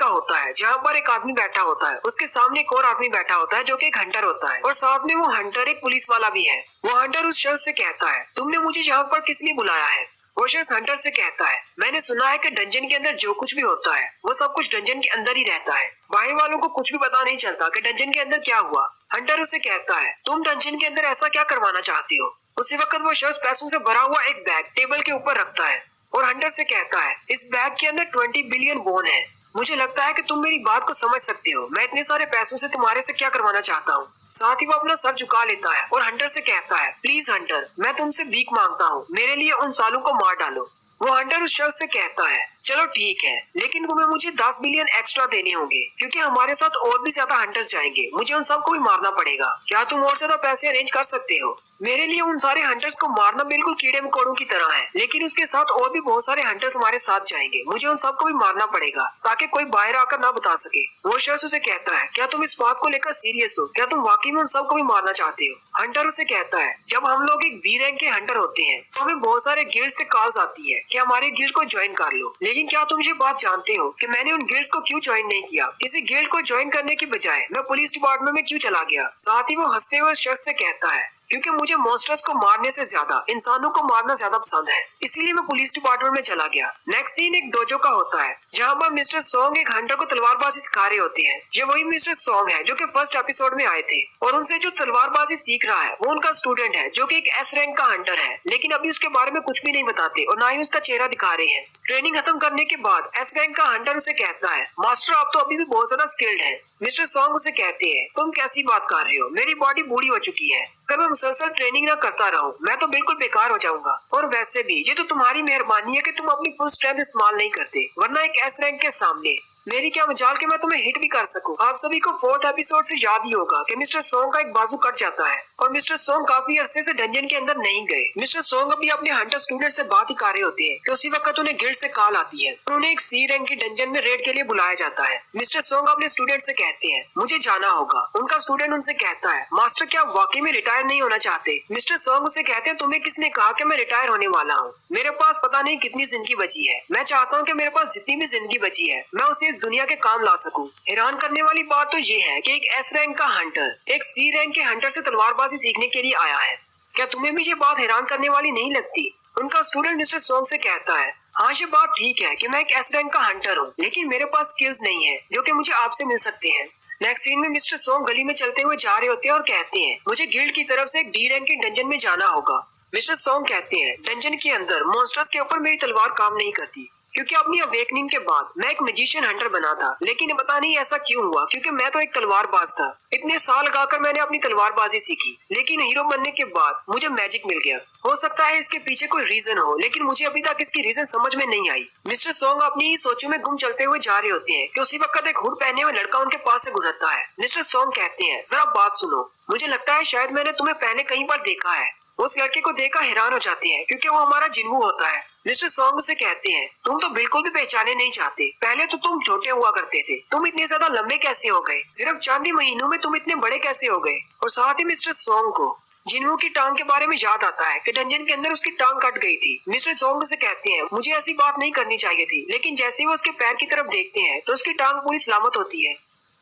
का होता है जहाँ पर एक आदमी बैठा होता है, उसके सामने एक और आदमी बैठा होता है जो कि एक हंटर होता है और साथ में वो हंटर एक पुलिस वाला भी है। वो हंटर उस शख्स से कहता है, तुमने मुझे यहाँ पर किस लिए बुलाया है? वो शख्स हंटर से कहता है, मैंने सुना है कि डंजन के अंदर जो कुछ भी होता है वो सब कुछ डंजन के अंदर ही रहता है, बाहर वालों को कुछ भी पता नहीं चलता कि डंजन के अंदर क्या हुआ। हंटर उसे कहता है, तुम डंजन के अंदर ऐसा क्या करवाना चाहती हो? उसी वक्त वो शख्स पैसों से भरा हुआ एक बैग टेबल के ऊपर रखता है और हंटर से कहता है, इस बैग के अंदर 20 बिलियन बोन है। मुझे लगता है कि तुम मेरी बात को समझ सकती हो। मैं इतने सारे पैसों से तुम्हारे से क्या करवाना चाहता हूँ। साथ ही वो अपना सर झुका लेता है और हंटर से कहता है, प्लीज हंटर, मैं तुमसे भीख मांगता हूँ, मेरे लिए उन सालों को मार डालो। वो हंटर उस शख्स से कहता है, चलो ठीक है, लेकिन तुम्हें मुझे 10 बिलियन एक्स्ट्रा देने होंगे क्योंकि हमारे साथ और भी ज्यादा हंटर्स जाएंगे, मुझे उन सबको भी मारना पड़ेगा। क्या तुम और ज्यादा पैसे अरेंज कर सकते हो? मेरे लिए उन सारे हंटर्स को मारना बिल्कुल कीड़े मकोड़ों की तरह है, लेकिन उसके साथ और भी बहुत सारे हंटर्स हमारे साथ जाएंगे, मुझे उन सबको भी मारना पड़ेगा ताकि कोई बाहर आकर ना बता सके। वो शख्स उसे कहता है, क्या तुम इस बात को लेकर सीरियस हो? क्या तुम वाकई में उन सबको भी मारना चाहते हो? हंटर उसे कहता है, जब हम लोग एक बी रैंक के हंटर होते हैं तो हमें बहुत सारे गिल्ड से कॉल्स आती है कि हमारे गिल्ड को ज्वाइन कर लो, लेकिन क्या तुम ये बात जानते हो कि मैंने उन गिल्ड्स को क्यों ज्वाइन नहीं किया? किसी गिल्ड को ज्वाइन करने की बजाय मैं पुलिस डिपार्टमेंट में क्यों चला गया? साथ ही वो हंसते हुए शख्स से कहता है, क्योंकि मुझे मॉन्स्टर्स को मारने से ज्यादा इंसानों को मारना ज्यादा पसंद है, इसीलिए मैं पुलिस डिपार्टमेंट में चला गया। नेक्स्ट सीन एक डोजो का होता है जहाँ पर मिस्टर सोंग एक हंटर को तलवारबाजी सिखा रहे होते हैं। ये वही मिस्टर सोंग है जो कि फर्स्ट एपिसोड में आए थे और उनसे जो तलवारबाजी सीख रहा है वो उनका स्टूडेंट है जो कि एक एस रैंक का हंटर है, लेकिन अभी उसके बारे में कुछ भी नहीं बताते और ना ही उसका चेहरा दिखा रहे हैं। ट्रेनिंग खत्म करने के बाद एस रैंक का हंटर उसे कहता है, मास्टर आप तो अभी भी बहुत ज्यादा स्किल्ड है। मिस्टर सोंग उसे कहते हैं, तुम कैसी बात कर रहे हो? मेरी बॉडी बूढ़ी हो चुकी है, अगर मैं मुसलसल ट्रेनिंग ना करता रहूं मैं तो बिल्कुल बेकार हो जाऊंगा। और वैसे भी ये तो तुम्हारी मेहरबानी है कि तुम अपनी फुल स्ट्रेंथ इस्तेमाल नहीं करते, वरना एक एस रैंक के सामने मेरी क्या मजाल कि मैं तुम्हें हिट भी कर सकूं। आप सभी को 4th एपिसोड से याद ही होगा कि मिस्टर सोंग का एक बाजू कट जाता है और मिस्टर सोंग काफी अरसे से डंजन के अंदर नहीं गए। मिस्टर सोंग अभी अपने हंटर स्टूडेंट से बात ही कर रहे होते हैं कि उसी वक्त उन्हें गिल्ड से कॉल आती है और उन्हें एक सी रैंक की डंजन में रेड के लिए बुलाया जाता है। मिस्टर सोंग अपने स्टूडेंट से कहते हैं, मुझे जाना होगा। उनका स्टूडेंट उनसे कहता है, मास्टर क्या आप वाकई में रिटायर नहीं होना चाहते? मिस्टर सोंग उसे कहते हैं, तुम्हें किसने कहा कि मैं रिटायर होने वाला हूँ? मेरे पास पता नहीं कितनी जिंदगी बची है, मैं चाहता हूँ कि मेरे पास जितनी भी जिंदगी बची है मैं उसे इस दुनिया के काम ला सकूं। हैरान करने वाली बात तो ये है कि एक एस रैंक का हंटर एक सी रैंक के हंटर से तलवारबाजी सीखने के लिए आया है। क्या तुम्हें भी ये बात हैरान करने वाली नहीं लगती? उनका स्टूडेंट मिस्टर सोंग से कहता है, हाँ ये बात ठीक है कि मैं एक एस रैंक का हंटर हूँ, लेकिन मेरे पास स्किल्स नहीं है जो कि मुझे आपसे मिल सकते हैं। नेक्स्ट सीन में मिस्टर सोंग गली में चलते हुए जा रहे होते हैं और कहते हैं, मुझे गिल्ड की तरफ से एक डी रैंक के डंजन में जाना होगा। मिस्टर सोंग कहते हैं, डंजन के अंदर मॉन्स्टर्स के ऊपर मेरी तलवार काम नहीं करती क्योंकि अपनी अवेकनिंग के बाद मैं एक मैजिशियन हंटर बना था, लेकिन पता नहीं ऐसा क्यों हुआ क्योंकि मैं तो एक तलवारबाज था। इतने साल लगाकर मैंने अपनी तलवारबाजी सीखी, लेकिन हीरो बनने के बाद मुझे मैजिक मिल गया। हो सकता है इसके पीछे कोई रीजन हो, लेकिन मुझे अभी तक इसकी रीजन समझ में नहीं आई। मिस्टर सोंग अपनी ही सोचों में गुम चलते हुए जा रहे होते हैं कि उसी वक्त एक हुड पहने हुए लड़का उनके पास से गुजरता है। मिस्टर सोंग कहते हैं, जरा बात सुनो, मुझे लगता है शायद मैंने तुम्हें पहले कहीं पर देखा है। उस लड़के को देखकर हैरान हो जाते हैं क्योंकि वो हमारा जिन्वू होता है। मिस्टर सोंग से कहते हैं, तुम तो बिल्कुल भी पहचाने नहीं चाहते, पहले तो तुम छोटे हुआ करते थे, तुम इतने ज्यादा लंबे कैसे हो गए? सिर्फ चंद ही महीनों में तुम इतने बड़े कैसे हो गए? और साथ ही मिस्टर सोंग को जिन्वू की टांग के बारे में याद आता है कि डंजन के अंदर उसकी टांग कट गई थी। मिस्टर सोंग से कहते हैं, मुझे ऐसी बात नहीं करनी चाहिए थी, लेकिन जैसे ही वो उसके पैर की तरफ देखते हैं तो उसकी टांग पूरी सलामत होती है।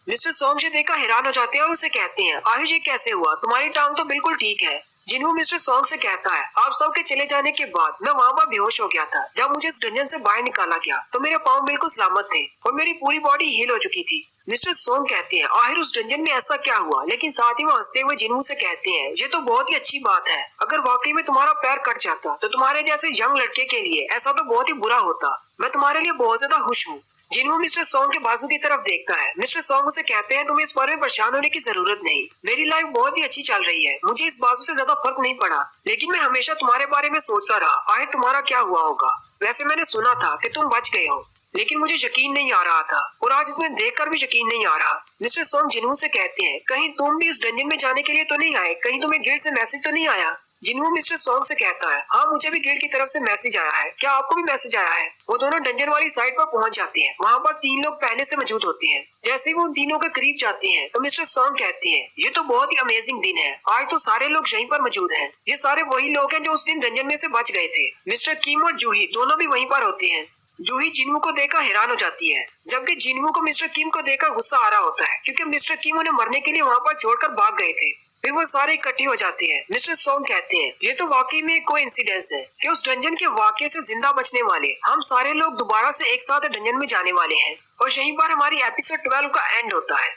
मिस्टर सोंग से देखकर हैरान हो जाते हैं और उसे कहते हैं, आखिर ये कैसे हुआ? तुम्हारी टांग तो बिल्कुल ठीक है। जिन्हों मिस्टर सोंग से कहता है, आप सबके चले जाने के बाद मैं वहाँ पर बेहोश हो गया था। जब मुझे इस डंजन से बाहर निकाला गया तो मेरे पाँव बिल्कुल सलामत थे और मेरी पूरी बॉडी हील हो चुकी थी। मिस्टर सोंग कहते हैं, आखिर उस डंजन में ऐसा क्या हुआ? लेकिन साथ ही वो हंसते हुए जिन्हों से कहते हैं, ये तो बहुत ही अच्छी बात है, अगर वाकई में तुम्हारा पैर कट जाता तो तुम्हारे जैसे यंग लड़के के लिए ऐसा तो बहुत ही बुरा होता। मैं तुम्हारे लिए बहुत ज्यादा खुश हूँ। जिन्हों मिस्टर सोंग के बाजू की तरफ देखता है। मिस्टर सोंग उसे कहते हैं, तुम्हें इस बारे में परेशान होने की जरूरत नहीं, मेरी लाइफ बहुत ही अच्छी चल रही है, मुझे इस बाजू से ज्यादा फर्क नहीं पड़ा, लेकिन मैं हमेशा तुम्हारे बारे में सोचता रहा, आखिर तुम्हारा क्या हुआ होगा? वैसे मैंने सुना था कि तुम बच गए हो, लेकिन मुझे यकीन नहीं आ रहा था और आज तुम्हें देखकर भी यकीन नहीं आ रहा। मिस्टर सोंग जिन्हों से कहते हैं, कहीं तुम भी उस डंजन में जाने के लिए तो नहीं आए? कहीं तुम्हें गिल्ड से मैसेज तो नहीं आया? जिन्हों मिस्टर सोंग से कहता है, हाँ मुझे भी गिल्ड की तरफ से मैसेज आया है, क्या आपको भी मैसेज आया है? वो दोनों डंजन वाली साइड पर पहुंच जाते हैं। वहाँ पर 3 लोग पहले से मौजूद होते हैं। जैसे ही वो उन तीनों के करीब जाते हैं तो मिस्टर सोंग कहते हैं, ये तो बहुत ही अमेजिंग दिन है, आज तो सारे लोग यहीं पर मौजूद हैं। ये सारे वही लोग हैं जो उस दिन डंजन में से बच गए थे। मिस्टर किम और जूही दोनों भी वहीं पर होते हैं। जूही जिन्वू को देखकर हैरान हो जाती है, जबकि जिन्वू को मिस्टर किम को देखकर गुस्सा आ रहा होता है, क्योंकि मिस्टर किम उन्हें मरने के लिए वहाँ पर छोड़कर भाग गए थे। फिर वो सारे इकट्ठे हो जाते हैं। मिस्टर सोंग कहते हैं, ये तो वाकई में कोई इंसिडेंस है कि उस डंजन के वाकये से जिंदा बचने वाले हम सारे लोग दोबारा से एक साथ डंजन में जाने वाले हैं। और यहीं पर हमारी एपिसोड 12 का एंड होता है।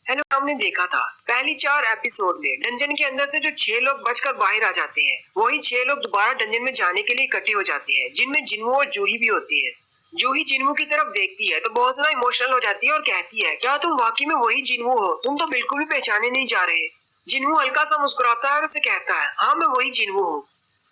हेलो, हमने देखा था पहली 4 एपिसोड में डंजन के अंदर से जो 6 लोग बचकर बाहर आ जाते हैं, वही 6 लोग दोबारा डंजन में जाने के लिए इकट्ठे हो जाते हैं, जिनमें जिन्वू और जूही भी होती है। जूही जिन्वू की तरफ देखती है तो बहुत ज्यादा इमोशनल हो जाती है और कहती है, क्या तुम वाकई में वही जिन्वू हो? तुम तो बिल्कुल भी पहचाने नहीं जा रहे। जिन्वू हल्का सा मुस्कुराता है और उसे कहता है, हाँ मैं वही जिन्वू हूँ।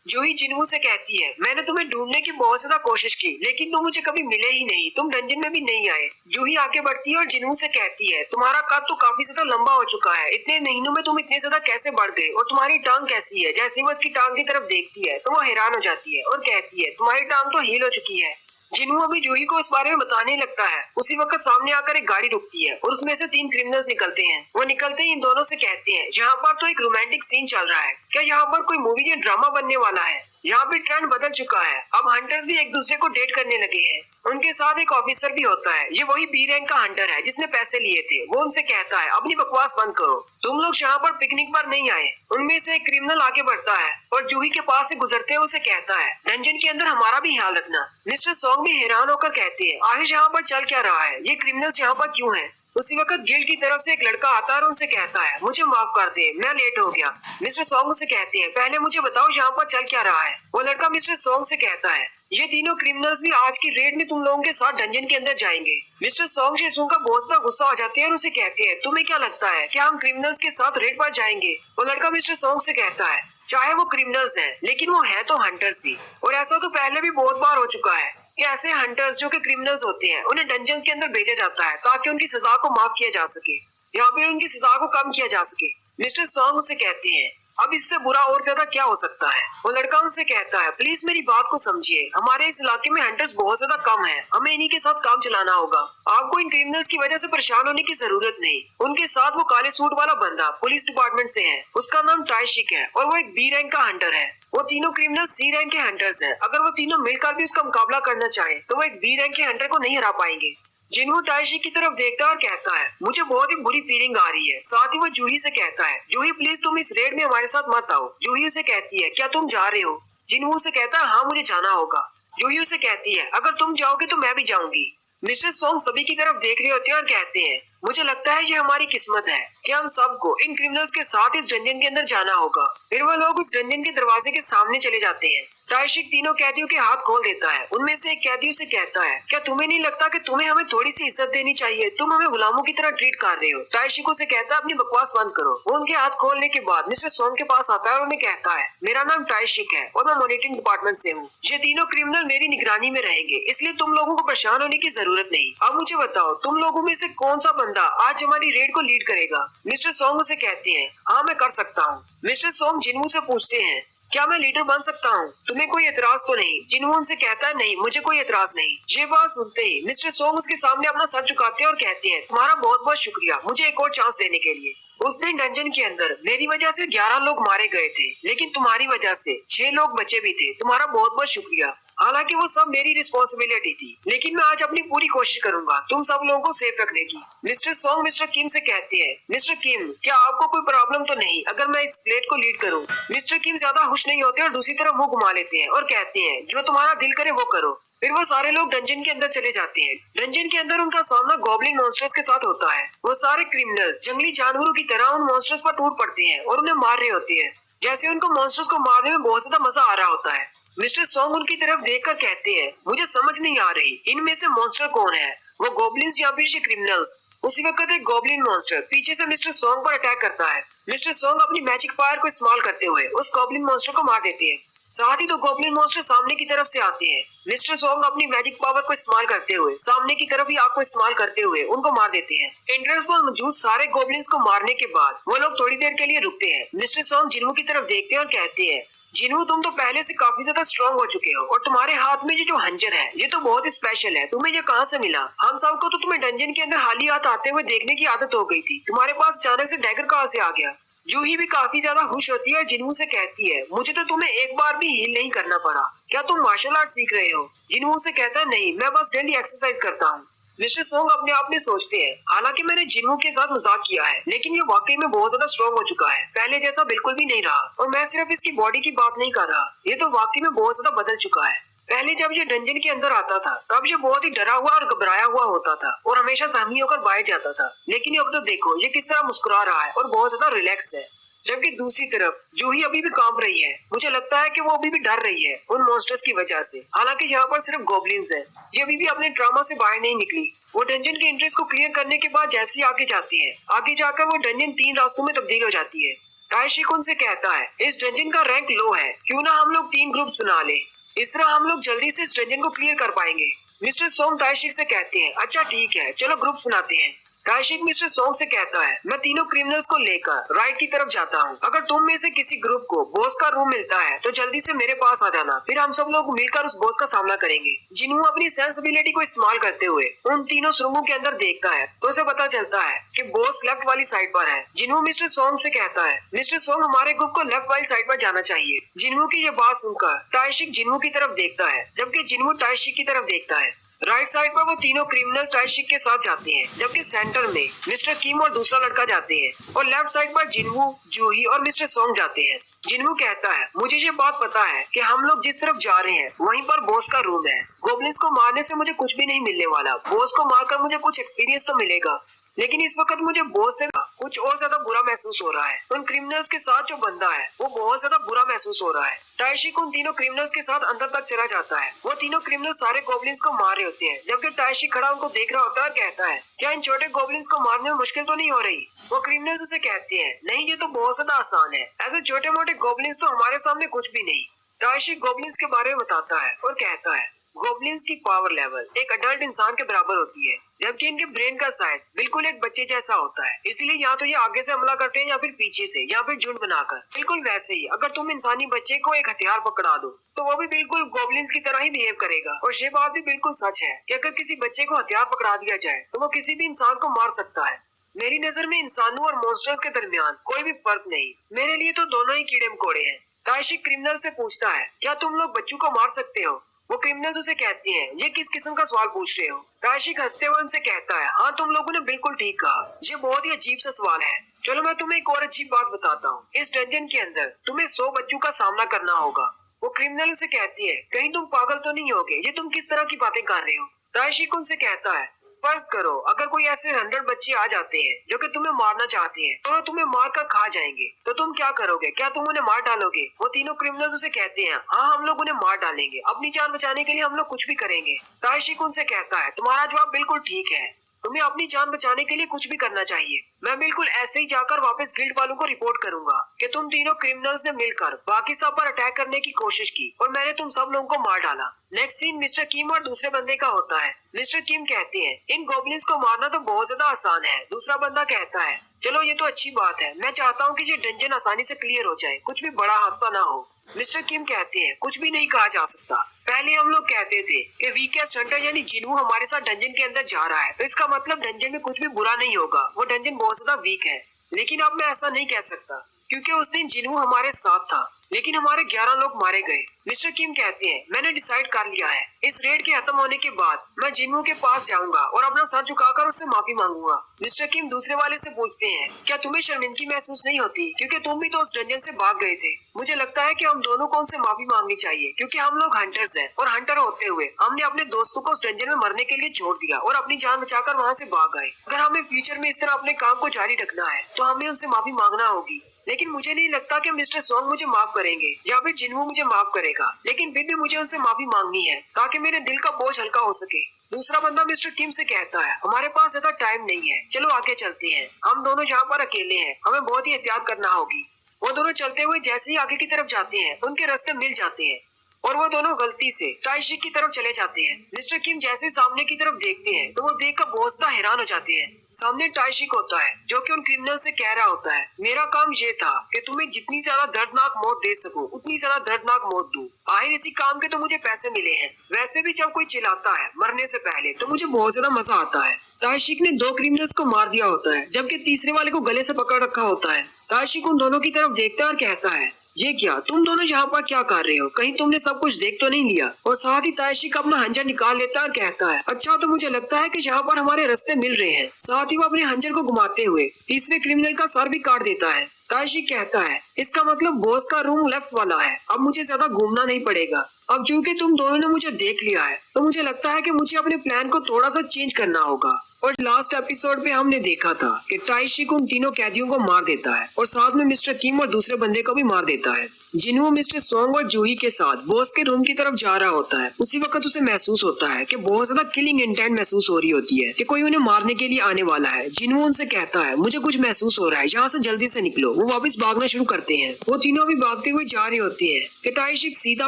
जूही जिन्वू से कहती है, मैंने तुम्हें ढूंढने की बहुत ज्यादा कोशिश की, लेकिन तुम मुझे कभी मिले ही नहीं, तुम डंजन में भी नहीं आए। जूही आगे बढ़ती है और जिन्वू से कहती है, तुम्हारा कद तो काफी ज्यादा लंबा हो चुका है, इतने महीनों में तुम इतने ज्यादा कैसे बढ़ गए? और तुम्हारी टांग कैसी है? जैसे ही वो उसकी टांग की तरफ देखती है तो वो हैरान हो जाती है और कहती है, तुम्हारी टांग तो हील हो चुकी है। जिन्वू अभी जूही को इस बारे में बताने लगता है, उसी वक्त सामने आकर एक गाड़ी रुकती है और उसमें से 3 क्रिमिनल्स निकलते हैं। वो निकलते ही इन दोनों से कहते हैं, यहाँ पर तो एक रोमांटिक सीन चल रहा है, क्या यहाँ पर कोई मूवी या ड्रामा बनने वाला है? यहाँ पे ट्रेंड बदल चुका है, अब हंटर्स भी एक दूसरे को डेट करने लगे हैं। उनके साथ एक ऑफिसर भी होता है, ये वही बी रैंक का हंटर है जिसने पैसे लिए थे। वो उनसे कहता है, अपनी बकवास बंद करो, तुम लोग यहाँ पर पिकनिक पर नहीं आए। उनमें से एक क्रिमिनल आगे बढ़ता है और जूही के पास से गुजरते हुए उसे कहता है, डंजन के अंदर हमारा भी ख्याल रखना। मिस्टर सोंग भी हैरान होकर कहते हैं, आखिर यहाँ पर चल क्या रहा है? ये क्रिमिनल्स यहाँ पर क्यों हैं? उसी वक्त गिल्ड की तरफ से एक लड़का आता है और उनसे कहता है, मुझे माफ कर दे, मैं लेट हो गया। मिस्टर सोंग उसे कहते हैं, पहले मुझे बताओ यहाँ पर चल क्या रहा है? वो लड़का मिस्टर सोंग से कहता है, ये तीनों क्रिमिनल्स भी आज की रेड में तुम लोगों के साथ डंजन के अंदर जाएंगे। मिस्टर सोंग से सुनकर बहुत ज्यादा गुस्सा हो जाते हैं और उसे कहते हैं, तुम्हें क्या लगता है कि हम क्रिमिनल्स के साथ रेड पर जाएंगे? वो लड़का मिस्टर सोंग से कहता है, चाहे वो क्रिमिनल्स हैं, लेकिन वो है तो हंटर्स ही, और ऐसा तो पहले भी बहुत बार हो चुका है कि ऐसे हंटर्स जो कि क्रिमिनल्स होते हैं, उन्हें डंजन्स के अंदर भेजा जाता है ताकि उनकी सजा को माफ किया जा सके या फिर उनकी सजा को कम किया जा सके। मिस्टर सोंग उसे कहते हैं, अब इससे बुरा और ज्यादा क्या हो सकता है? वो लड़का उनसे कहता है, प्लीज मेरी बात को समझिए, हमारे इस इलाके में हंटर्स बहुत ज्यादा कम हैं, हमें इन्हीं के साथ काम चलाना होगा। आपको इन क्रिमिनल्स की वजह से परेशान होने की जरूरत नहीं। उनके साथ वो काले सूट वाला बंदा पुलिस डिपार्टमेंट से है, उसका नाम टाइशिक है और वो एक बी रैंक का हंटर है। वो तीनों क्रिमिनल सी रैंक के हंटर्स हैं। अगर वो तीनों मिलकर भी उसका मुकाबला करना चाहे तो वो एक बी रैंक के हंटर को नहीं हरा पाएंगे। जिन्वू टाइशी की तरफ देखता है और कहता है, मुझे बहुत ही बुरी फीलिंग आ रही है। साथ ही वो जूही से कहता है, जूही प्लीज तुम इस रेड में हमारे साथ मत आओ। जूही उसे कहती है, क्या तुम जा रहे हो? जिन्वू से कहता है, हाँ मुझे जाना होगा। जूही उसे कहती है, अगर तुम जाओगे तो मैं भी जाऊंगी। मिस्टर सोंग सभी की तरफ देख रहे होते हैं और कहते हैं, मुझे लगता है ये हमारी किस्मत है कि हम सबको इन क्रिमिनल्स के साथ इस डंजन के अंदर जाना होगा। फिर वो लोग उस डंजन के दरवाजे के सामने चले जाते हैं। टाइशिक तीनों कैदियों के हाथ खोल देता है। उनमें से एक कैदी से कहता है, क्या तुम्हें नहीं लगता कि तुम्हें हमें थोड़ी सी इज्जत देनी चाहिए? तुम हमें गुलामों की तरह ट्रीट कर रहे हो। टाइशिक से कहता है, अपनी बकवास बंद करो। वो उनके हाथ खोलने के बाद मिस्टर सोंग के पास आता है और उन्हें कहता है, मेरा नाम टाइशिक है और मैं मॉनिटरिंग डिपार्टमेंट से हूँ। ये तीनों क्रिमिनल मेरी निगरानी में रहेंगे, इसलिए तुम लोगों को परेशान होने की जरूरत नहीं। अब मुझे बताओ, तुम लोगों में से कौन सा बंदा आज हमारी रेड को लीड करेगा? मिस्टर सोंग उसे कहते हैं, हाँ मैं कर सकता हूँ। मिस्टर सोंग जिन्वू से पूछते हैं, क्या मैं लीडर बन सकता हूँ? तुम्हें कोई एतराज तो नहीं? जिन्वू उनसे कहता है, नहीं मुझे कोई एतराज नहीं। ये बात सुनते ही मिस्टर सोंग उसके सामने अपना सर झुकाते हैं और कहते हैं, तुम्हारा बहुत बहुत शुक्रिया मुझे एक और चांस देने के लिए। उस दिन डंजन के अंदर मेरी वजह से 11 लोग मारे गए थे, लेकिन तुम्हारी वजह से 6 लोग बचे भी थे। तुम्हारा बहुत बहुत शुक्रिया। हालांकि वो सब मेरी रिस्पॉन्सिबिलिटी थी, लेकिन मैं आज अपनी पूरी कोशिश करूंगा तुम सब लोगों को सेफ रखने की। मिस्टर सोंग मिस्टर किम से कहते हैं, मिस्टर किम क्या आपको कोई प्रॉब्लम तो नहीं अगर मैं इस प्लेट को लीड करूं? मिस्टर किम ज्यादा खुश नहीं होते और दूसरी तरफ मुंह घुमा लेते हैं और कहते हैं, जो तुम्हारा दिल करे वो करो। फिर वो सारे लोग डंजन के अंदर चले जाते हैं। डंजन के अंदर उनका सामना गॉब्लिन मॉन्स्टर्स के साथ होता है। वो सारे क्रिमिनल जंगली जानवरों की तरह उन मॉन्स्टर्स पर टूट पड़ते हैं और उन्हें मार रहे होते हैं, जैसे उनको मॉन्स्टर्स को मारने में बहुत ज्यादा मजा आ रहा होता है। मिस्टर सोंग उनकी तरफ देखकर कहते हैं, मुझे समझ नहीं आ रही इनमें से मॉन्स्टर कौन है, वो गॉब्लिन्स या फिर क्रिमिनल्स? उसी वक्त एक गॉब्लिन मॉन्स्टर पीछे से मिस्टर सोंग पर अटैक करता है। मिस्टर सोंग अपनी मैजिक पावर को इस्तेमाल करते हुए उस गॉब्लिन मॉन्स्टर को मार देते हैं। साथ ही 2 गॉब्लिन मॉन्स्टर सामने की तरफ से आते हैं। मिस्टर सोंग अपनी मैजिक पावर को इस्तेमाल करते हुए सामने की तरफ ही आग को इस्तेमाल करते हुए उनको मार देते हैं। एंट्रेंस पर मौजूद सारे गॉब्लिन्स को मारने के बाद वो लोग थोड़ी देर के लिए रुकते हैं। मिस्टर सोंग जिन्वू की तरफ देखते हैं और कहते हैं, जिन्वू तुम तो पहले से काफी ज्यादा स्ट्रॉन्ग हो चुके हो और तुम्हारे हाथ में ये जो हंजर है ये तो बहुत स्पेशल है। तुम्हें ये कहाँ से मिला? हम सबको तो तुम्हें डंजन के अंदर हाली हाथ आते हुए देखने की आदत हो गई थी, तुम्हारे पास अचानक से डैगर कहाँ से आ गया? जूही भी काफी ज्यादा खुश होती है और जिन्वू से कहती है, मुझे तो तुम्हें एक बार भी हील नहीं करना पड़ा, क्या तुम मार्शल आर्ट सीख रहे हो? जिनवू से कहता है नहीं, मैं बस डेली एक्सरसाइज करता हूँ। मिस्टर सोंग अपने आप में सोचते हैं, हालांकि मैंने जिनवू के साथ मजाक किया है, लेकिन ये वाकई में बहुत ज्यादा स्ट्रॉन्ग हो चुका है, पहले जैसा बिल्कुल भी नहीं रहा। और मैं सिर्फ इसकी बॉडी की बात नहीं कर रहा, ये तो वाकई में बहुत ज्यादा बदल चुका है। पहले जब ये डंजन के अंदर आता था तब ये बहुत ही डरा हुआ और घबराया हुआ होता था और हमेशा सहमी होकर बाहर जाता था, लेकिन अब तो देखो ये किस तरह मुस्कुरा रहा है और बहुत ज्यादा रिलैक्स है। जबकि दूसरी तरफ जूही अभी भी कांप रही है। मुझे लगता है कि वो अभी भी डर रही है उन मॉन्स्टर्स की वजह से। हालांकि यहाँ पर सिर्फ गॉब्लिन्स हैं। ये अभी भी अपने ट्रॉमा से बाहर नहीं निकली। वो डंजन के इंट्रेस्ट को क्लियर करने के बाद जैसे ही आगे जाती है, आगे जाकर वो डंजन 3 रास्तों में तब्दील हो जाती है। ताइशिक उनसे कहता है, इस डंजन का रैंक लो है, क्यों ना हम लोग 3 ग्रुप्स बना ले, इस तरह हम लोग जल्दी से इस डंजन को क्लियर कर पाएंगे। मिस्टर सोंग ताइशिक से कहते हैं, अच्छा ठीक है, चलो ग्रुप्स बनाते हैं। ताइशिक मिस्टर सोंग से कहता है, मैं तीनों क्रिमिनल्स को लेकर राइट की तरफ जाता हूँ। अगर तुम में से किसी ग्रुप को बॉस का रूम मिलता है तो जल्दी से मेरे पास आ जाना, फिर हम सब लोग मिलकर उस बॉस का सामना करेंगे। जिनवू अपनी सेंसिबिलिटी को इस्तेमाल करते हुए उन तीनों सुरंगों के अंदर देखता है तो उसे पता चलता है कि बॉस लेफ्ट वाली साइड पर है। जिनवू मिस्टर सोंग से कहता है, मिस्टर सोंग हमारे ग्रुप को लेफ्ट वाली साइड पर जाना चाहिए। जिनवू की ये बात सुनकर ताइशिक जिनवू की तरफ देखता है, जबकि जिनवू ताइशिक की तरफ देखता है। राइट साइड पर वो तीनों क्रिमिनल्स ताइशिक के साथ जाते हैं, जबकि सेंटर में मिस्टर किम और दूसरा लड़का जाते हैं और लेफ्ट साइड पर जिनवू, जूही और मिस्टर सोंग जाते हैं। जिनवू कहता है, मुझे ये बात पता है कि हम लोग जिस तरफ जा रहे हैं वहीं पर बॉस का रूम है। गोब्लिन्स को मारने से मुझे कुछ भी नहीं मिलने वाला, बॉस को मारकर मुझे कुछ एक्सपीरियंस तो मिलेगा, लेकिन इस वक्त मुझे बॉस से कुछ और ज्यादा बुरा महसूस हो रहा है। उन क्रिमिनल्स के साथ जो बंदा है वो बहुत ज्यादा बुरा महसूस हो रहा है। ताइशिक उन तीनों क्रिमिनल्स के साथ अंदर तक चला जाता है। वो तीनों क्रिमिनल्स सारे गोब्लिन्स को मार रहे होते हैं, जबकि ताइशिक खड़ा उनको देख रहा होता है और कहता है, क्या इन छोटे गोब्लिन्स को मारने में मुश्किल तो नहीं हो रही? वो क्रिमिनल्स उसे कहते हैं, नहीं ये तो बहुत ज्यादा आसान है, ऐसे छोटे मोटे गोब्लिन्स तो हमारे सामने कुछ भी नहीं। ताइशिक गोब्लिन्स के बारे में बताता है और कहता है, गोब्लिन्स की पावर लेवल एक अडल्ट इंसान के बराबर होती है, जबकि इनके ब्रेन का साइज बिल्कुल एक बच्चे जैसा होता है। इसलिए या तो ये आगे से हमला करते हैं या फिर पीछे से या फिर झुंड बनाकर। बिल्कुल वैसे ही अगर तुम इंसानी बच्चे को एक हथियार पकड़ा दो तो वो भी बिल्कुल गोब्लिन्स की तरह ही बिहेव करेगा। और ये बात भी बिल्कुल सच है कि अगर किसी बच्चे को हथियार पकड़ा दिया जाए तो वो किसी भी इंसान को मार सकता है। मेरी नजर में इंसानों और मॉन्स्टर्स के दरमियान कोई भी फर्क नहीं, मेरे लिए तो दोनों ही कीड़े मकोड़े हैं। ताइशिक क्रिमिनल से पूछता है, क्या तुम लोग बच्चों को मार सकते हो? वो क्रिमिनल्स उसे कहते हैं, ये किस किस्म का सवाल पूछ रहे हो? ताइशिक हंसते हुए उनसे कहता है, हाँ तुम लोगों ने बिल्कुल ठीक कहा, ये बहुत ही अजीब सा सवाल है। चलो मैं तुम्हें एक और अच्छी बात बताता हूँ। इस डंजन के अंदर तुम्हें 100 बच्चों का सामना करना होगा। वो क्रिमिनल उसे कहती है, कहीं तुम पागल तो नहीं होगे, ये तुम किस तरह की बातें कर रहे हो? ताइशिक उनसे कहता है, फर्ज करो अगर कोई ऐसे 100 बच्चे आ जाते हैं जो कि तुम्हें मारना चाहते हैं और वो तुम्हें मार कर खा जाएंगे, तो तुम क्या करोगे? क्या तुम उन्हें मार डालोगे? वो तीनों क्रिमिनल्स उसे कहते हैं, हाँ हम लोग उन्हें मार डालेंगे, अपनी जान बचाने के लिए हम लोग कुछ भी करेंगे। ताइशिक उनसे कहता है, तुम्हारा जवाब बिल्कुल ठीक है, तुम्हें अपनी जान बचाने के लिए कुछ भी करना चाहिए। मैं बिल्कुल ऐसे ही जाकर वापस गिल्ड वालों को रिपोर्ट करूंगा कि तुम तीनों क्रिमिनल्स ने मिलकर बाकी सब पर अटैक करने की कोशिश की और मैंने तुम सब लोगों को मार डाला। नेक्स्ट सीन मिस्टर किम और दूसरे बंदे का होता है। मिस्टर किम कहते हैं, इन गोब्लिन्स को मारना तो बहुत ज्यादा आसान है। दूसरा बंदा कहता है, चलो ये तो अच्छी बात है, मैं चाहता हूँ कि ये डंजन आसानी से क्लियर हो जाए, कुछ भी बड़ा हादसा ना हो। मिस्टर किम कहते हैं, कुछ भी नहीं कहा जा सकता। पहले हम लोग कहते थे कि वीकेस्ट हंटर यानी जिनवू हमारे साथ डंजन के अंदर जा रहा है, तो इसका मतलब डंजन में कुछ भी बुरा नहीं होगा, वो डंजन बहुत ज्यादा वीक है। लेकिन अब मैं ऐसा नहीं कह सकता, क्योंकि उस दिन जिनवू हमारे साथ था, लेकिन हमारे 11 लोग मारे गए। मिस्टर किम कहते हैं, मैंने डिसाइड कर लिया है, इस रेड के खत्म होने के बाद मैं जिनवू के पास जाऊंगा और अपना सर झुकाकर उससे माफी मांगूंगा। मिस्टर किम दूसरे वाले से पूछते हैं, क्या तुम्हें शर्मिंदगी महसूस नहीं होती, क्योंकि तुम भी तो उस डंजन से भाग गए थे? मुझे लगता है कि हम दोनों को उनसे माफी मांगनी चाहिए, क्योंकि हम लोग हंटर्स हैं और हंटर होते हुए हमने अपने दोस्तों को उस डंजन में मरने के लिए छोड़ दिया और अपनी जान बचाकर वहाँ से भाग गए। अगर हमें फ्यूचर में इस तरह अपने काम को जारी रखना है तो हमें उनसे माफी मांगना होगी। लेकिन मुझे नहीं लगता कि मिस्टर सोंग मुझे माफ करेंगे या फिर जिनवू मुझे माफ करेगा, लेकिन फिर भी मुझे उनसे माफी मांगनी है ताकि मेरे दिल का बोझ हल्का हो सके। दूसरा बंदा मिस्टर किम से कहता है, हमारे पास ज्यादा टाइम नहीं है, चलो आगे चलते हैं, हम दोनों यहाँ पर अकेले हैं, हमें बहुत ही एहतियात करना होगी। वो दोनों चलते हुए जैसे ही आगे की तरफ जाते हैं उनके रास्ते मिल जाते हैं और वो दोनों गलती से ताइशिक की तरफ चले जाते हैं। मिस्टर किम जैसे सामने की तरफ देखते हैं तो वो देखकर बहुत ज्यादा हैरान हो जाते हैं। सामने ताइशिक होता है जो कि उन क्रिमिनल से कह रहा होता है, मेरा काम ये था कि तुम्हें जितनी ज्यादा दर्दनाक मौत दे सकूं उतनी ज्यादा दर्दनाक मौत दूं। आखिर इसी काम के तो मुझे पैसे मिले हैं। वैसे भी जब कोई चिल्लाता है मरने से पहले तो मुझे बहुत ज्यादा मजा आता है। ताइशिक ने 2 क्रिमिनल्स को मार दिया होता है, जबकि तीसरे वाले को गले से पकड़ रखा होता है। ताइशिक उन दोनों की तरफ देखता है और कहता है, ये क्या, तुम दोनों यहाँ पर क्या कर रहे हो? कहीं तुमने सब कुछ देख तो नहीं लिया? और साथ ही ताइशिक अपना हंजर निकाल लेता है और कहता है, अच्छा तो मुझे लगता है कि यहाँ पर हमारे रास्ते मिल रहे हैं। साथ ही वो अपने हंजर को घुमाते हुए तीसरे क्रिमिनल का सर भी काट देता है। ताइशिक कहता है, इसका मतलब बॉस का रूम लेफ्ट वाला है, अब मुझे ज्यादा घूमना नहीं पड़ेगा। अब चूंकि तुम दोनों ने मुझे देख लिया है तो मुझे लगता है कि मुझे अपने प्लान को थोड़ा सा चेंज करना होगा। और लास्ट एपिसोड में हमने देखा था कि ताइशिक उन तीनों कैदियों को मार देता है और साथ में मिस्टर किम और दूसरे बंदे को भी मार देता है। जिन्हों मिस्टर सोंग और जूही के साथ बॉस के रूम की तरफ जा रहा होता है, उसी वक्त उसे महसूस होता है कि बहुत ज्यादा किलिंग इंटेंट महसूस हो रही होती है कि कोई उन्हें मारने के लिए आने वाला है। जिन्हों उनसे कहता है, मुझे कुछ महसूस हो रहा है, यहाँ से जल्दी से निकलो। वो वापस भागना शुरू करते हैं। वो तीनों भी भागते हुए जा रहे होते हैं कि ताइशिक सीधा